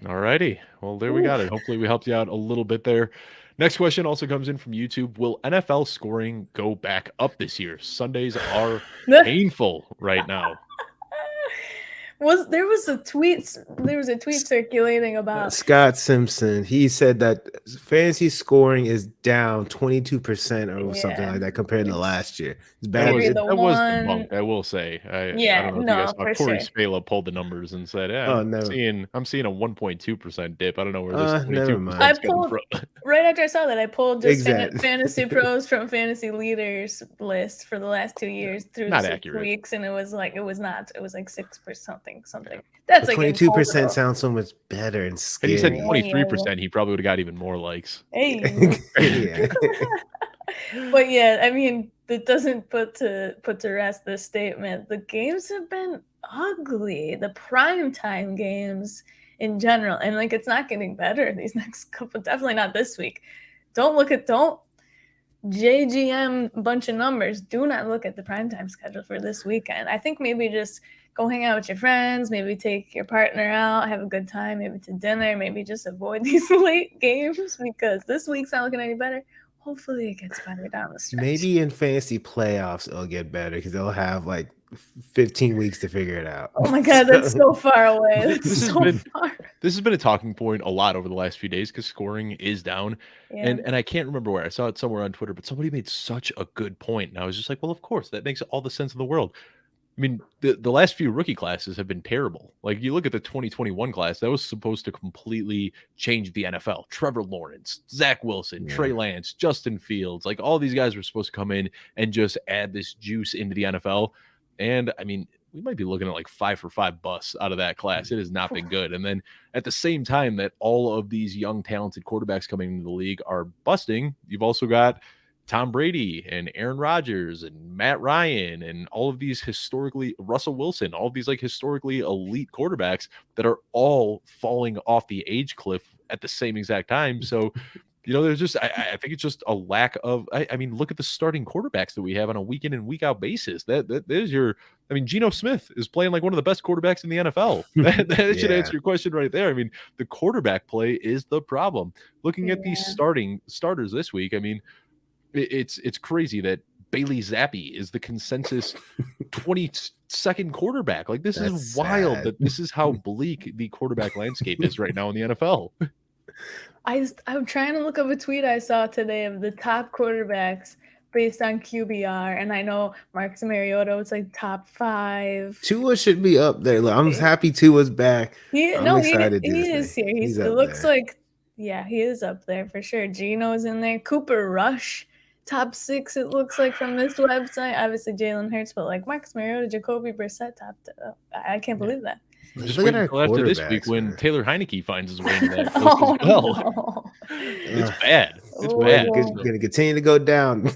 All righty. Well, there we got it. Hopefully we helped you out a little bit there. Next question also comes in from YouTube. Will NFL scoring go back up this year? Sundays are painful right now. There was a tweet circulating about Scott Simpson. He said that fantasy scoring is down 22% or something like that compared to last year. It's bad. That was debunked, I will say. I don't know if you guys saw Corey Spala pulled the numbers and said, I'm seeing a 1.2% dip. I don't know where this 22% I pulled right after I saw that. I pulled just fantasy pros from fantasy leaders list for the last 2 years through not 6 accurate. weeks, and it was like 6% something. That's like 22% sounds so much better and scary. Had he said 23%, he probably would have got even more likes. Hey. But yeah, I mean, it doesn't put to rest this statement. The games have been ugly. The primetime games in general, and like it's not getting better these next couple. Definitely not this week. Don't JGM bunch of numbers. Do not look at the primetime schedule for this weekend. I think maybe just go hang out with your friends, maybe take your partner out, have a good time, maybe to dinner, maybe just avoid these late games because this week's not looking any better. Hopefully it gets better down the stretch. Maybe in fantasy playoffs it'll get better because they'll have like 15 weeks to figure it out. Oh my God, that's so far away. This has been a talking point a lot over the last few days because scoring is down. Yeah. And I can't remember where. I saw it somewhere on Twitter, but somebody made such a good point. And I was just like, well, of course, that makes all the sense in the world. I mean, the last few rookie classes have been terrible. Like you look at the 2021 class, that was supposed to completely change the NFL. Trevor Lawrence, Zach Wilson, Trey Lance, Justin Fields, like all these guys were supposed to come in and just add this juice into the NFL. And I mean, we might be looking at like 5 for 5 busts out of that class. It has not been good. And then at the same time that all of these young, talented quarterbacks coming into the league are busting, you've also got Tom Brady and Aaron Rodgers and Matt Ryan and all of these Russell Wilson, all of these like historically elite quarterbacks that are all falling off the age cliff at the same exact time. So, there's just, I think it's just a lack of, I mean, look at the starting quarterbacks that we have on a week in and week out basis. There's Geno Smith is playing like one of the best quarterbacks in the NFL. That should answer your question right there. I mean, the quarterback play is the problem. Looking at these starters this week, I mean, it's crazy that Bailey Zappi is the consensus 22nd quarterback. Like this is wild that this is how bleak the quarterback landscape is right now in the NFL. I'm trying to look up a tweet I saw today of the top quarterbacks based on QBR, and I know Marcus Mariota was like top 5. Tua should be up there. Look, I'm happy Tua's back. He is here. It looks like he is up there for sure. Geno's in there. Cooper Rush. Top 6, it looks like from this website. Obviously, Jalen Hurts, but like Marcus Mariota, Jacoby Brissett, top 2. I can't believe that. Just wait until after this week when Taylor Heineke finds his way into that post as well. No. It's bad. It's bad. It's going to continue to go down.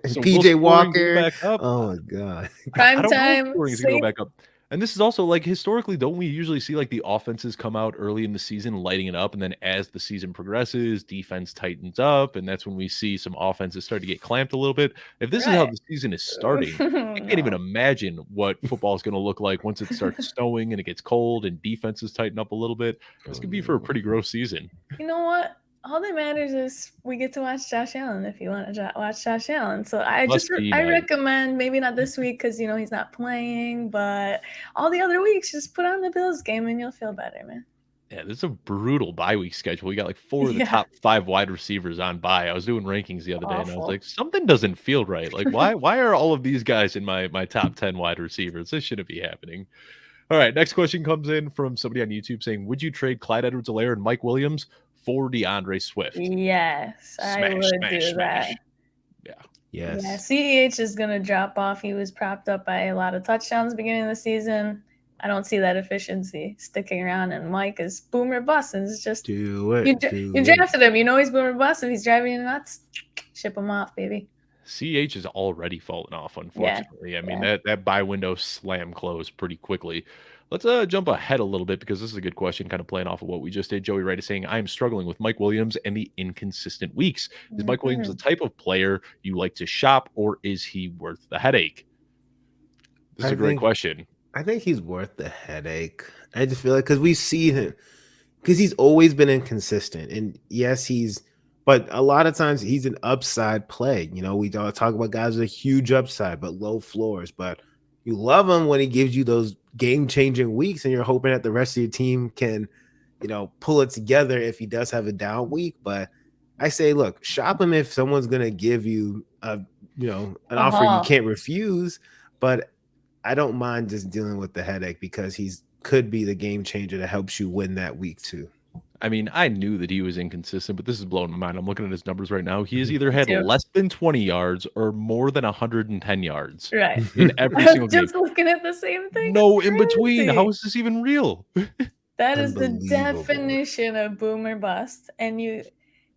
So PJ Walker. Oh my God. Prime time. Scoring is going to go back up. And this is also like historically, don't we usually see like the offenses come out early in the season lighting it up, and then as the season progresses, defense tightens up, and that's when we see some offenses start to get clamped a little bit. If this is how the season is starting, I can't even imagine what football is going to look like once it starts snowing and it gets cold and defenses tighten up a little bit. This could be for a pretty gross season. You know what? All that matters is we get to watch Josh Allen if you want to watch Josh Allen. So I recommend, maybe not this week because, he's not playing, but all the other weeks, just put on the Bills game and you'll feel better, man. Yeah, this is a brutal bye week schedule. We got like 4 of the top 5 wide receivers on bye. I was doing rankings the other day and I was like, something doesn't feel right. Like, why are all of these guys in my top 10 wide receivers? This shouldn't be happening. All right, next question comes in from somebody on YouTube saying, would you trade Clyde Edwards-Helaire and Mike Williams for DeAndre Swift? Yes, I would do that. Yeah. Yes. Yeah, CEH is going to drop off. He was propped up by a lot of touchdowns beginning of the season. I don't see that efficiency sticking around, and Mike is boomer bust. And it's just do it. You drafted him. He's boomer bust. If he's driving you nuts, ship him off, baby. CH has already fallen off, Yeah. unfortunately. I mean, Yeah. that buy window slam closed pretty quickly. Let's jump ahead a little bit because this is a good question, kind of playing off of what we just did. Joey Wright is saying, I am struggling with Mike Williams and the inconsistent weeks. Is Mike Williams the type of player you like to shop, or is he worth the headache? This is a great question. I think he's worth the headache. I just feel like because we see him, because he's always been inconsistent. And yes, but a lot of times he's an upside play. You know, we all talk about guys with a huge upside, but low floors. But you love him when he gives you those game changing weeks, and you're hoping that the rest of your team can, pull it together if he does have a down week. But I say, look, shop him if someone's going to give you an offer you can't refuse. But I don't mind just dealing with the headache because could be the game changer that helps you win that week too. I mean, I knew that he was inconsistent, but this is blowing my mind. I'm looking at his numbers right now. He has either had less than 20 yards or more than 110 yards. Right. In every single game. Just looking at the same thing. No in between. How is this even real? That is the definition of boom or bust. And you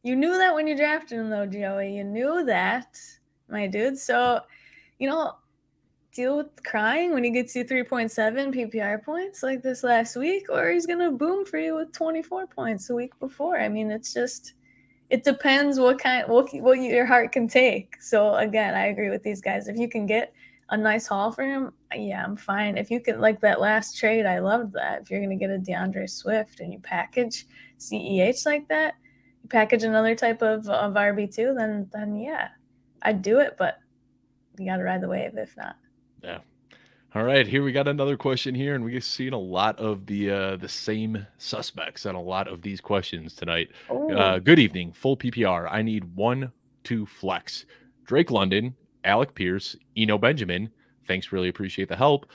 knew that when you drafted him, though, Joey. You knew that, my dude. So, deal with crying when he gets you 3.7 PPR points like this last week, or he's going to boom for you with 24 points the week before. I mean, it depends what your heart can take. So again, I agree with these guys. If you can get a nice haul for him, yeah, I'm fine. If you can, like that last trade, I loved that. If you're going to get a DeAndre Swift and you package CEH like that, you package another type of RB2, then yeah, I'd do it, but you got to ride the wave if not. Yeah. All right, here we got another question here, and we've seen a lot of the same suspects on a lot of these questions tonight. Good evening, full PPR. I need 1-2 flex. Drake London, Alec Pierce, Eno Benjamin. Thanks, really appreciate the help.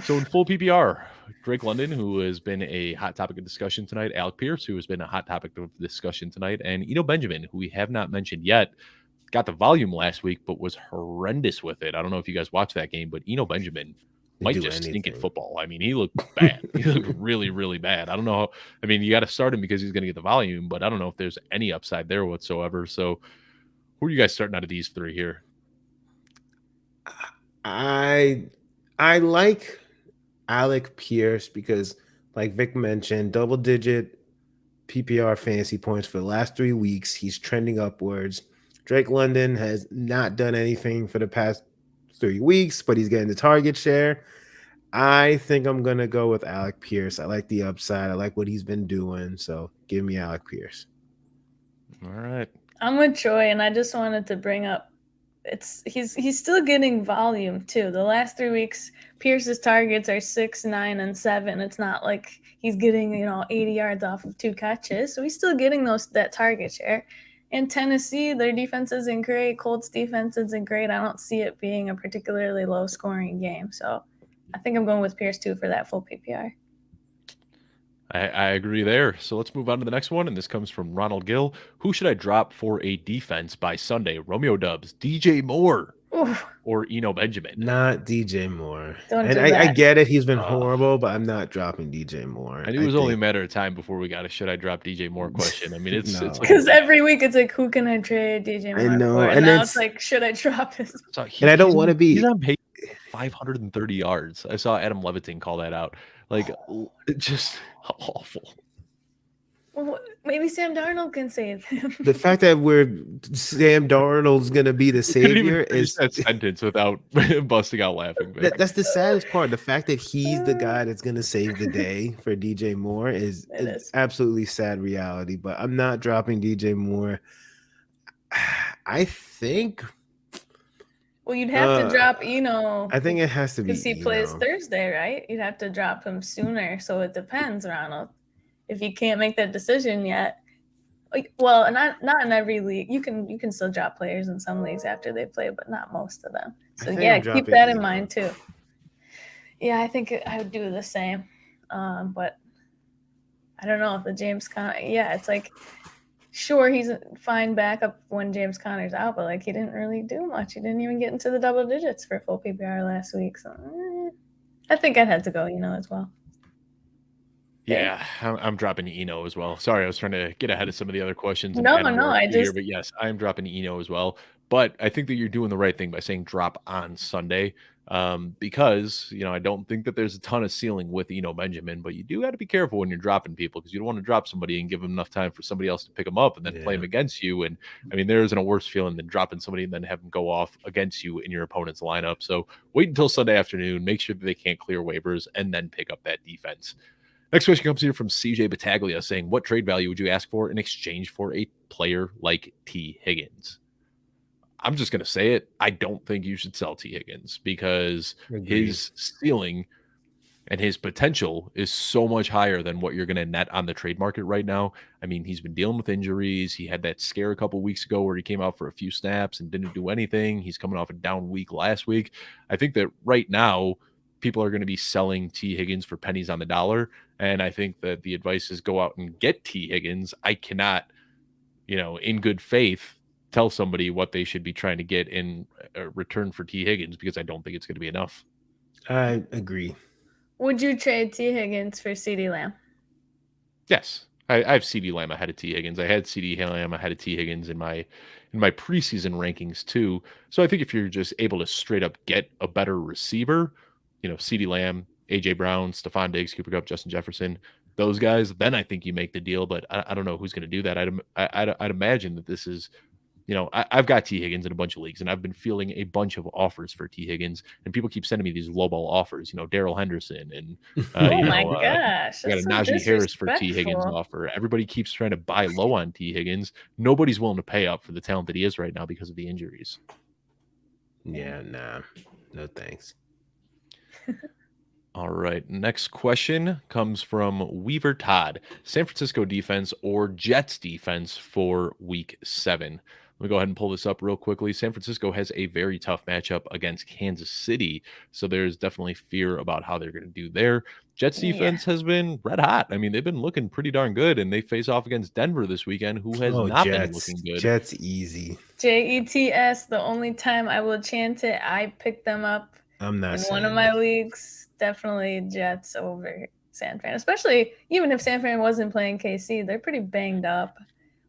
So in full PPR, Drake London, who has been a hot topic of discussion tonight, Alec Pierce, who has been a hot topic of discussion tonight, and Eno Benjamin, who we have not mentioned yet. Got the volume last week, but was horrendous with it. I don't know if you guys watched that game, but Eno Benjamin might just stink at football. I mean, he looked bad. He looked really, really bad. I don't know. I mean, you got to start him because he's going to get the volume, but I don't know if there's any upside there whatsoever. So who are you guys starting out of these three here? I like Alec Pierce because, like Vic mentioned, double-digit PPR fantasy points for the last 3 weeks. He's trending upwards. Drake London has not done anything for the past 3 weeks, but he's getting the target share. I think I'm going to go with Alec Pierce. I like the upside. I like what he's been doing. So give me Alec Pierce. All right. I'm with Troy, and I just wanted to bring up he's still getting volume too. The last 3 weeks, Pierce's targets are 6, 9, and 7. It's not like he's getting 80 yards off of 2 catches. So he's still getting that target share. And Tennessee, their defense isn't great. Colts defense isn't great. I don't see it being a particularly low scoring game. So I think I'm going with Pierce too for that full PPR. I agree there. So let's move on to the next one. And this comes from Ronald Gill. Who should I drop for a defense by Sunday? Romeo Dubs, DJ Moore, or Eno Benjamin? Not DJ Moore. I get it. He's been horrible, but I'm not dropping DJ Moore. I knew it was only a matter of time before we got a should I drop DJ Moore question. I mean, it's because every week it's like, who can I trade DJ Moore? I know. For? And now it's like, should I drop his? So and I don't want to be. He's on pace 530 yards. I saw Adam Levitin call that out. Like, just awful. Well, maybe Sam Darnold can save him. The fact that Sam Darnold's going to be the savior is that sentence without busting out laughing. That's the saddest part. The fact that he's the guy that's going to save the day for DJ Moore is absolutely sad reality. But I'm not dropping DJ Moore. I think. Well, you'd have to drop Eno. I think it has to be because he plays Thursday, right? You'd have to drop him sooner. So it depends, Ronald. If you can't make that decision yet, well, not in every league. You can still drop players in some leagues after they play, but not most of them. So yeah, keep that in mind too. Yeah, I think I would do the same. But I don't know if the James Conner. Yeah, it's like. Sure, he's a fine backup when James Conner's out, but he didn't really do much. He didn't even get into the double digits for full PPR last week. So I think I'd have to go Eno as well. Yeah, I'm dropping Eno as well. Sorry, I was trying to get ahead of some of the other questions. No, I just. But yes, I'm dropping Eno as well. But I think that you're doing the right thing by saying drop on Sunday, because I don't think that there's a ton of ceiling with Benjamin, but you do got to be careful when you're dropping people because you don't want to drop somebody and give them enough time for somebody else to pick them up and then play them against you. And I mean, there isn't a worse feeling than dropping somebody and then have them go off against you in your opponent's lineup. So wait until Sunday afternoon, make sure that they can't clear waivers, and then pick up that defense. Next question comes here from CJ Battaglia saying, what trade value would you ask for in exchange for a player like T. Higgins? I'm just going to say it. I don't think you should sell T. Higgins because his ceiling and his potential is so much higher than what you're going to net on the trade market right now. I mean, he's been dealing with injuries. He had that scare a couple of weeks ago where he came out for a few snaps and didn't do anything. He's coming off a down week last week. I think that right now people are going to be selling T. Higgins for pennies on the dollar. And I think that the advice is go out and get T. Higgins. I cannot, in good faith, tell somebody what they should be trying to get in return for T. Higgins because I don't think it's going to be enough. I agree. Would you trade T. Higgins for CeeDee Lamb? Yes. I have CeeDee Lamb ahead of T. Higgins. I had CeeDee Lamb ahead of T. Higgins in my preseason rankings too. So I think if you're just able to straight up get a better receiver, CeeDee Lamb, AJ Brown, Stephon Diggs, Cooper Kupp, Justin Jefferson, those guys, then I think you make the deal. But I don't know who's going to do that. I'd imagine that this is, I've got T. Higgins in a bunch of leagues, and I've been fielding a bunch of offers for T. Higgins, and people keep sending me these lowball offers. Darrell Henderson and my gosh, I got a Najee Harris for T. Higgins offer. Everybody keeps trying to buy low on T. Higgins. Nobody's willing to pay up for the talent that he is right now because of the injuries. Yeah, nah, no thanks. All right. Next question comes from Weaver Todd. San Francisco defense or Jets defense for week 7? Let me go ahead and pull this up real quickly. San Francisco has a very tough matchup against Kansas City, so there's definitely fear about how they're going to do there. Jets defense has been red hot. I mean, they've been looking pretty darn good, and they face off against Denver this weekend, who has not been looking good. Jets easy. Jets. The only time I will chant it, I picked them up I'm not in one of my leagues. Definitely Jets over San Fran, especially even if San Fran wasn't playing KC. They're pretty banged up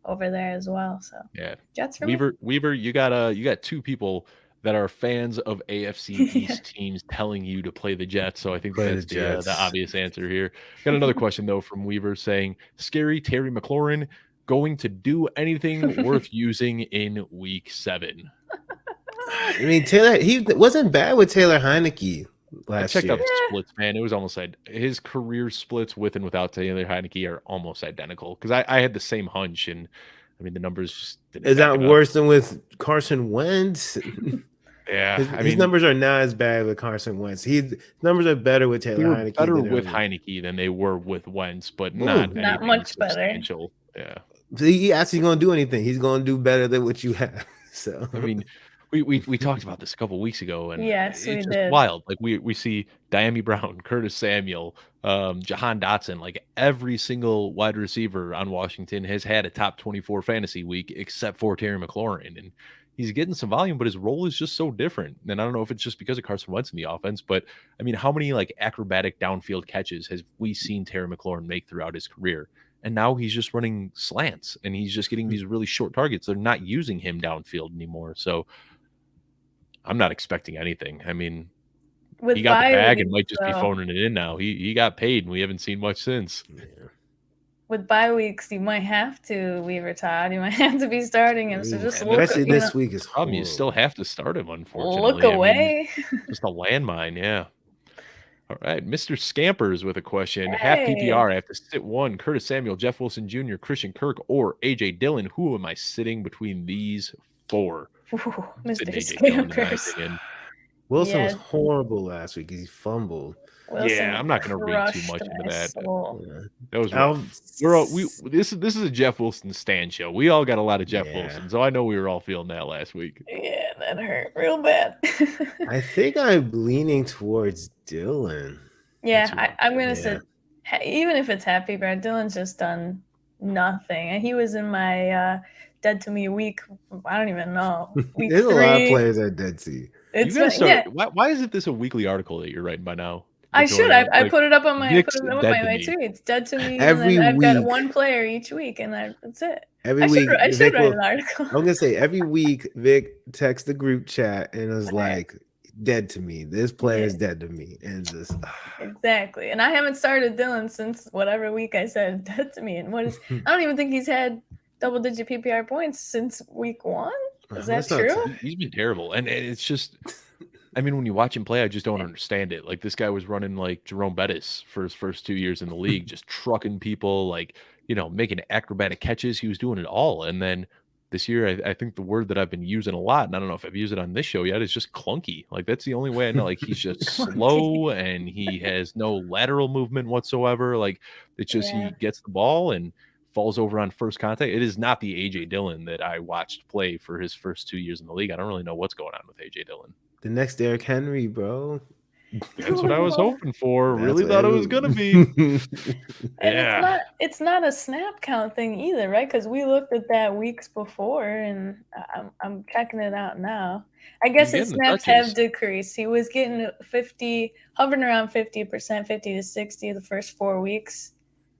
over there as well. So yeah, Jets for Weaver, you got two people that are fans of AFC East teams telling you to play the Jets. So I think that's the obvious answer here. Got another question though from Weaver saying, scary Terry McLaurin going to do anything worth using in week 7? I mean, he wasn't bad with Taylor Heineke last year. I checked out the splits, man. It was almost like his career splits with and without Taylor Heineke are almost identical because I had the same hunch, and I mean the numbers just didn't. Is that worse than with Carson Wentz? Yeah, his numbers are not as bad with Carson Wentz. His numbers are better with Taylor Heineke. Better with Heineke than they were with Wentz, but not much better. Yeah, he actually going to do anything. He's going to do better than what you have. So I mean. We talked about this a couple of weeks ago, and yes, it's just wild. Like we see Diami Brown, Curtis Samuel, Jahan Dotson, like every single wide receiver on Washington has had a top 24 fantasy week except for Terry McLaurin, and he's getting some volume, but his role is just so different. And I don't know if it's just because of Carson Wentz in the offense, but I mean, how many like acrobatic downfield catches has we seen Terry McLaurin make throughout his career? And now he's just running slants, and he's just getting these really short targets. They're not using him downfield anymore, so. I'm not expecting anything. I mean, he got the bag and might just be phoning it in now. He got paid, and we haven't seen much since. Yeah. With bye weeks, you might have to, Weaver Todd. You might have to be starting him. So just look. Especially this week is horrible. You still have to start him, unfortunately. Look away. Just a landmine, yeah. All right, Mr. Scampers with a question. Half PPR, I have to sit one. Curtis Samuel, Jeff Wilson Jr., Christian Kirk, or A.J. Dillon. Who am I sitting between these 4? Ooh, Mr. Scampers. Wilson was horrible last week. He fumbled. Wilson I'm not going to read too much into that. That was rough. This is a Jeff Wilson stand show. We all got a lot of Jeff Wilson, so I know we were all feeling that last week. Yeah, that hurt real bad. I think I'm leaning towards Dillon. Yeah, I'm going to say, even if it's happy, Brad, Dillon's just done nothing. And he was in my dead to me week. I don't even know. There's 3. A lot of players that dead to you. You gotta start. Why isn't this a weekly article that you're writing by now? I should. Victoria. I put it up on my Nick's dead to my me. tweets. Dead to me. Every and then I've got week. one player each week, and that's it. Every I week, should Vic write will. an article. I'm gonna say every week, Vic texts the group chat and was Right. like, "Dead to me. This player is Yeah. dead to me." And just Exactly. And I haven't started Dylan since whatever week I said dead to me. And I don't even think he's had double-digit PPR points since week 1. Is that Let's not true? He's been terrible, and it's just. I mean, when you watch him play, I just don't understand it. Like this guy was running like Jerome Bettis for his first 2 years in the league, just trucking people, like making acrobatic catches. He was doing it all, and then this year, I think the word that I've been using a lot, and I don't know if I've used it on this show yet, is just clunky. Like that's the only way I know. Like he's just slow, and he has no lateral movement whatsoever. Like it's just he gets the ball and falls over on first contact. It is not the AJ Dillon that I watched play for his first 2 years in the league. I don't really know what's going on with AJ Dillon. the next Derrick Henry, bro. That's what I was hoping for. That's Really what thought it was gonna be. And it's not a snap count thing either, right? Because we looked at that weeks before, and I'm checking it out now. I guess his snaps have decreased. He was getting 50, hovering around 50%, 50 to 60 the first 4 weeks.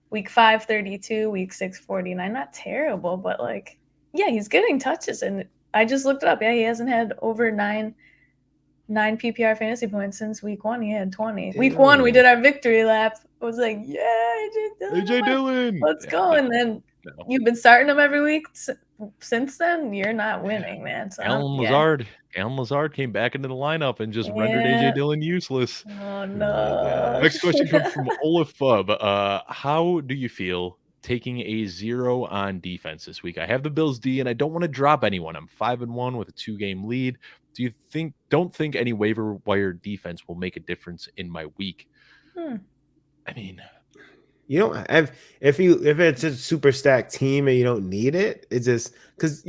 Week 5, 32, week 6, 49. Not terrible, but like, yeah, he's getting touches. And I just looked it up. Yeah, he hasn't had over nine PPR fantasy points since week 1. He had 20. Week 1, we did our victory lap. I was like, yeah, AJ Dillon. Let's go. And then you've been starting him every week since then. You're not winning, man. So Alan Lazard came back into the lineup and just rendered AJ Dillon useless. Oh no. Next question comes from Olaf Fubb. How do you feel taking a 0 on defense this week? I have the Bills D and I don't want to drop anyone. I'm 5-1 with a 2-game lead. Do you don't think any waiver wire defense will make a difference in my week? I mean, if it's a super stacked team and you don't need it, it's just because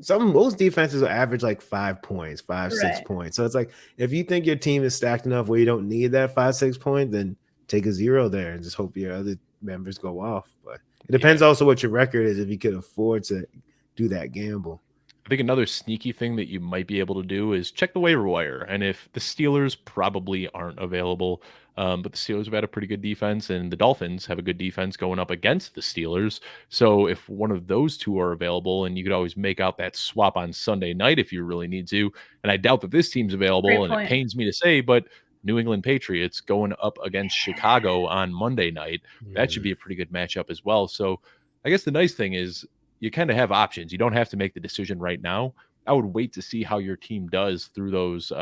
most defenses will average like 5 points, 6 points. So it's like if you think your team is stacked enough where you don't need that 5-6 point, then take a 0 there and just hope your other members go off. But it depends also what your record is if you could afford to do that gamble. I think another sneaky thing that you might be able to do is check the waiver wire. And if the Steelers probably aren't available, but the Steelers have had a pretty good defense and the Dolphins have a good defense going up against the Steelers. So if one of those two are available, and you could always make out that swap on Sunday night if you really need to. And I doubt that this team's available, and it pains me to say, but New England Patriots going up against Chicago on Monday night. That should be a pretty good matchup as well. So I guess the nice thing is you kind of have options. You don't have to make the decision right now. I would wait to see how your team does through those,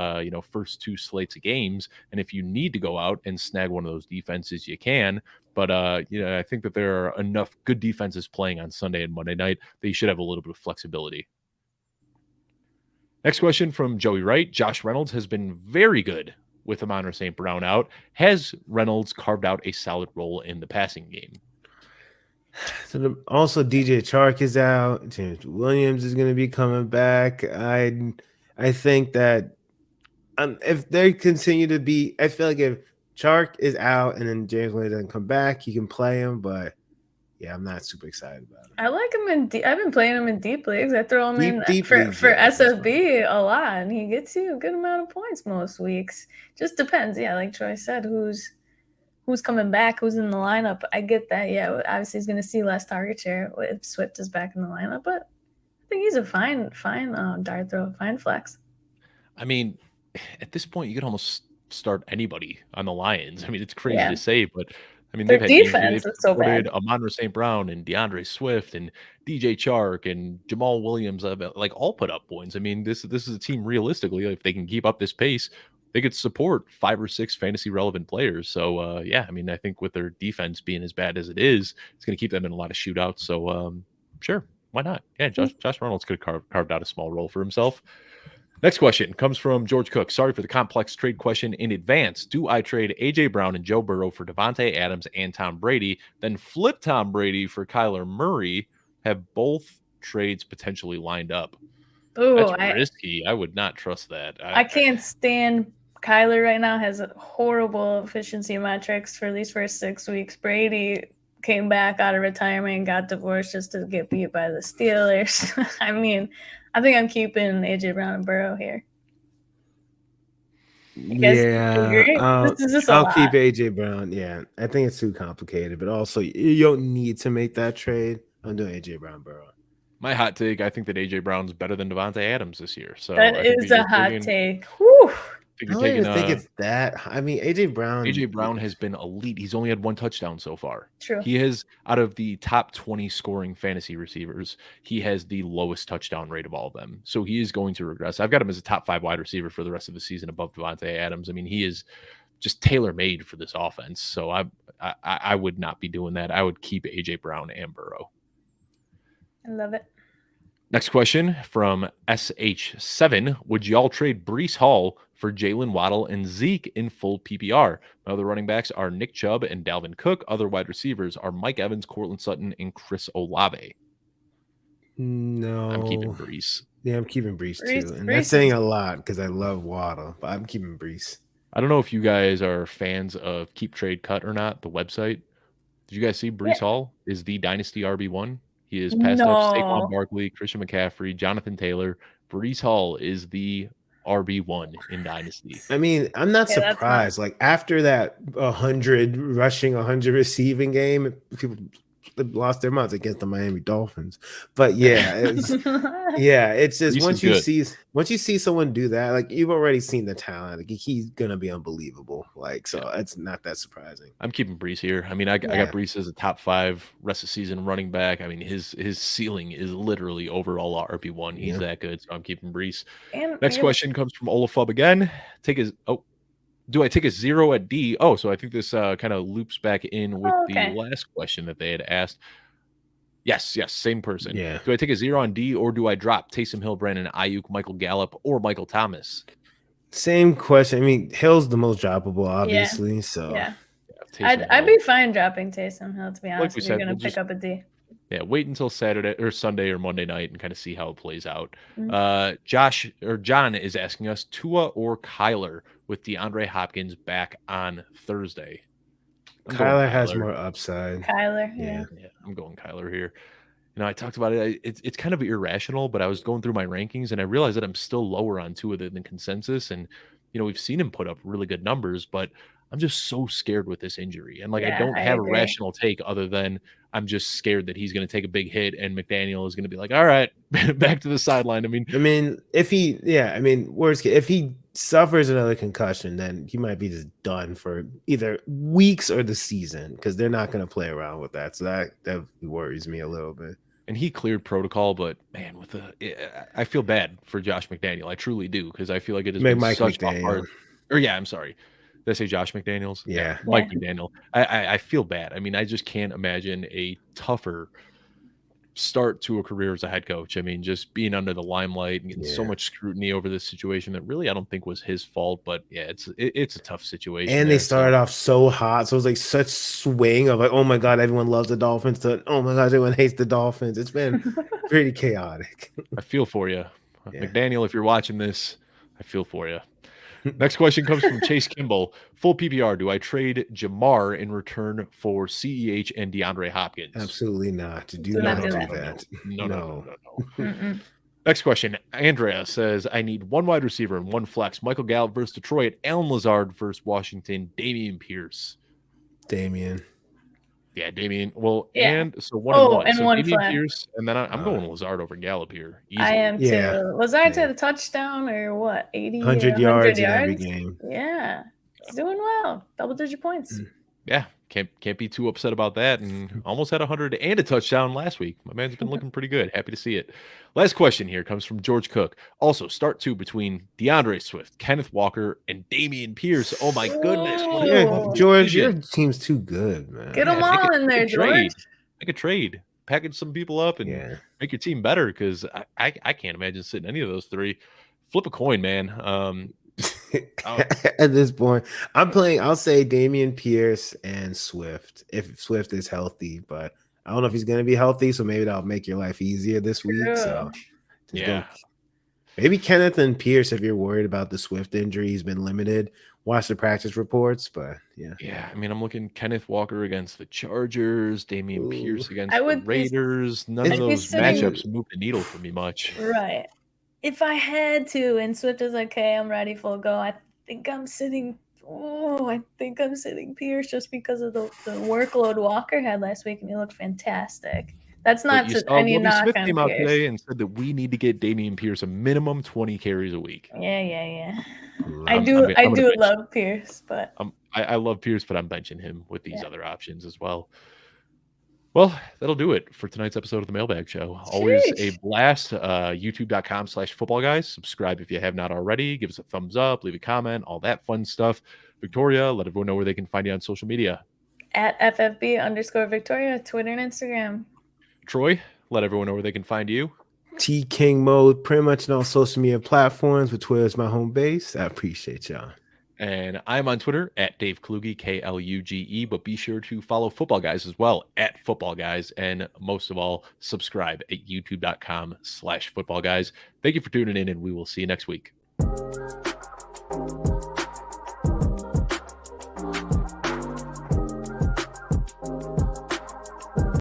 first 2 slates of games. And if you need to go out and snag one of those defenses, you can. But, I think that there are enough good defenses playing on Sunday and Monday night that you should have a little bit of flexibility. Next question from Joey Wright. Josh Reynolds has been very good with Amon St. Brown out. Has Reynolds carved out a solid role in the passing game? So also DJ Chark is out. James Williams is going to be coming back. I think that if they continue to be, I feel like if Chark is out and then James Williams doesn't come back, you can play him. But yeah, I'm not super excited about him. I like him I've been playing him in deep leagues. I throw him in for SFB a lot, and he gets you a good amount of points most weeks. Just depends. Yeah, like Troy said, who's coming back, who's in the lineup. I get that. Yeah, obviously he's going to see less target share if Swift is back in the lineup, but I think he's a fine dart throw, fine flex. I mean, at this point, you could almost start anybody on the Lions. I mean, it's crazy to say, but I mean, their defense is so bad. Amon St. Brown and DeAndre Swift and DJ Chark and Jamal Williams, like all put up points. I mean, this is a team realistically, if they can keep up this pace, they could support 5 or 6 fantasy relevant players. So, I mean, I think with their defense being as bad as it is, it's going to keep them in a lot of shootouts. So, sure, why not? Yeah, Josh Reynolds could have carved out a small role for himself. Next question comes from George Cook. Sorry for the complex trade question in advance. Do I trade A.J. Brown and Joe Burrow for Devontae Adams and Tom Brady, then flip Tom Brady for Kyler Murray? Have both trades potentially lined up? Ooh, that's risky. I would not trust that. I can't stand Kyler right now. Has horrible efficiency metrics for these first 6 weeks. Brady came back out of retirement and got divorced just to get beat by the Steelers. I mean, I think I'm keeping AJ Brown and Burrow here. You guys agree? This is just a I'll lot. keep AJ Brown. Yeah, I think it's too complicated, but also you don't need to make that trade. I'm doing AJ Brown, Burrow. My hot take, I think that AJ Brown's better than Devontae Adams this year. So That I think is a you're hot taking, take. Whew. I don't even think it's that. I mean, AJ Brown has been elite. He's only had one touchdown so far. True. He has, out of the top 20 scoring fantasy receivers, he has the lowest touchdown rate of all of them. So he is going to regress. I've got him as a top 5 wide receiver for the rest of the season above Devontae Adams. I mean, he is just tailor-made for this offense. So I would not be doing that. I would keep AJ Brown and Burrow. I love it. Next question from SH7. Would y'all trade Breece Hall for Jalen Waddle and Zeke in full PPR? My other running backs are Nick Chubb and Dalvin Cook. Other wide receivers are Mike Evans, Courtland Sutton, and Chris Olave. No. I'm keeping Breece. Yeah, I'm keeping Breece too. And that's saying a lot because I love Waddle, but I'm keeping Breece. I don't know if you guys are fans of Keep Trade Cut or not, the website. Did you guys see Breece Hall is the Dynasty RB1? He is passed up Saquon Barkley, Christian McCaffrey, Jonathan Taylor. Breece Hall is the RB1 in Dynasty. I mean, I'm not surprised. Like after that 100 rushing, 100 receiving game, people lost their minds against the Miami Dolphins. But yeah, it's just once you see someone do that, like you've already seen the talent. Like he's gonna be unbelievable. Like so, it's not that surprising. I'm keeping Breece here. I mean, I got Breece as a top 5 rest of season running back. I mean, his ceiling is literally overall RB1. He's that good, so I'm keeping Breece. Next question comes from Olafub again. Do I take a 0 at D? Oh, so I think this kind of loops back in with the last question that they had asked. Yes, same person. Yeah. Do I take a 0 on D, or do I drop Taysom Hill, Brandon Ayuk, Michael Gallup, or Michael Thomas? Same question. I mean, Hill's the most droppable, obviously. Yeah. So yeah. I'd be fine dropping Taysom Hill, to be honest. You're going to pick up a D. Yeah, wait until Saturday or Sunday or Monday night and kind of see how it plays out. John is asking us Tua or Kyler with DeAndre Hopkins back on Thursday. Kyler has more upside. Kyler, yeah. I'm going Kyler here. You know, I talked about it. It's kind of irrational, but I was going through my rankings and I realized that I'm still lower on Tua than consensus. And, you know, we've seen him put up really good numbers, but I'm just so scared with this injury. And I don't have a rational take other than I'm just scared that he's going to take a big hit and McDaniel is going to be like, all right, back to the sideline. If he suffers another concussion, then he might be just done for either weeks or the season because they're not going to play around with that. So that worries me a little bit. And he cleared protocol, but man, I feel bad for Josh McDaniel. I truly do because I feel like it has been such a hard. I'm sorry. Did I say Josh McDaniels? Yeah. Mike McDaniel. I feel bad. I mean, I just can't imagine a tougher start to a career as a head coach. I mean, just being under the limelight and getting so much scrutiny over this situation that really I don't think was his fault. But yeah, it's a tough situation. And they started off so hot. So it was like such swing of like, oh my God, everyone loves the Dolphins to, oh my God, everyone hates the Dolphins. It's been pretty chaotic. I feel for you. McDaniel, if you're watching this, I feel for you. Next question comes from Chase Kimball. Full PPR. Do I trade Jamar in return for CEH and DeAndre Hopkins? Absolutely not. Do not do that. No. Next question. Andrea says, I need one wide receiver and one flex. Michael Gallup versus Detroit. Alan Lazard versus Washington. Dameon Pierce. Damian. Yeah, Damian. Well, and so one and one. And so one Damian Pierce, and then I'm going Lazard over Gallup here. Easily. I am too. Lazard had a touchdown or what? 100 yards in every game. Yeah, he's doing well. Double-digit points. Yeah, can't be too upset about that. And almost had 100 and a touchdown last week. My man's been looking pretty good. Happy to see it. Last question here comes from George Cook. Also, start 2 between DeAndre Swift, Kenneth Walker, and Dameon Pierce. Oh my goodness! George, your team's too good, man. Get them all in there, George. Make a trade. Package some people up and make your team better because I can't imagine sitting any of those 3. Flip a coin, man. At this point, I'll say Dameon Pierce and Swift if Swift is healthy, but I don't know if he's going to be healthy, so maybe that'll make your life easier this week. So maybe Kenneth and Pierce if you're worried about the Swift injury. He's been limited. Watch the practice reports, but I mean, I'm looking Kenneth Walker against the Chargers, Dameon Pierce against the Raiders. None of those matchups move the needle for me much. Right. If I had to, and Swift is okay, I'm ready, full go. I think I'm sitting. Oh, I think I'm sitting Pierce just because of the workload Walker had last week, and he looked fantastic. That's But not you to saw any Lovie knock Smith on came out Pierce. today and said that we need to get Dameon Pierce a minimum 20 carries a week. Yeah. I'm I do love Pierce, but I love Pierce, but I'm benching him with these other options as well. Well, that'll do it for tonight's episode of the Mailbag Show. Always a blast. YouTube.com/footballguys. Subscribe if you have not already. Give us a thumbs up, leave a comment, all that fun stuff. Victoria, let everyone know where they can find you on social media. At FFB_Victoria, Twitter and Instagram. Troy, let everyone know where they can find you. T King Mode, pretty much on all social media platforms, but Twitter is my home base. I appreciate y'all. And I'm on Twitter at Dave Kluge, Kluge, but be sure to follow Football Guys as well at Football Guys. And most of all, subscribe at youtube.com/footballguys. Thank you for tuning in, and we will see you next week.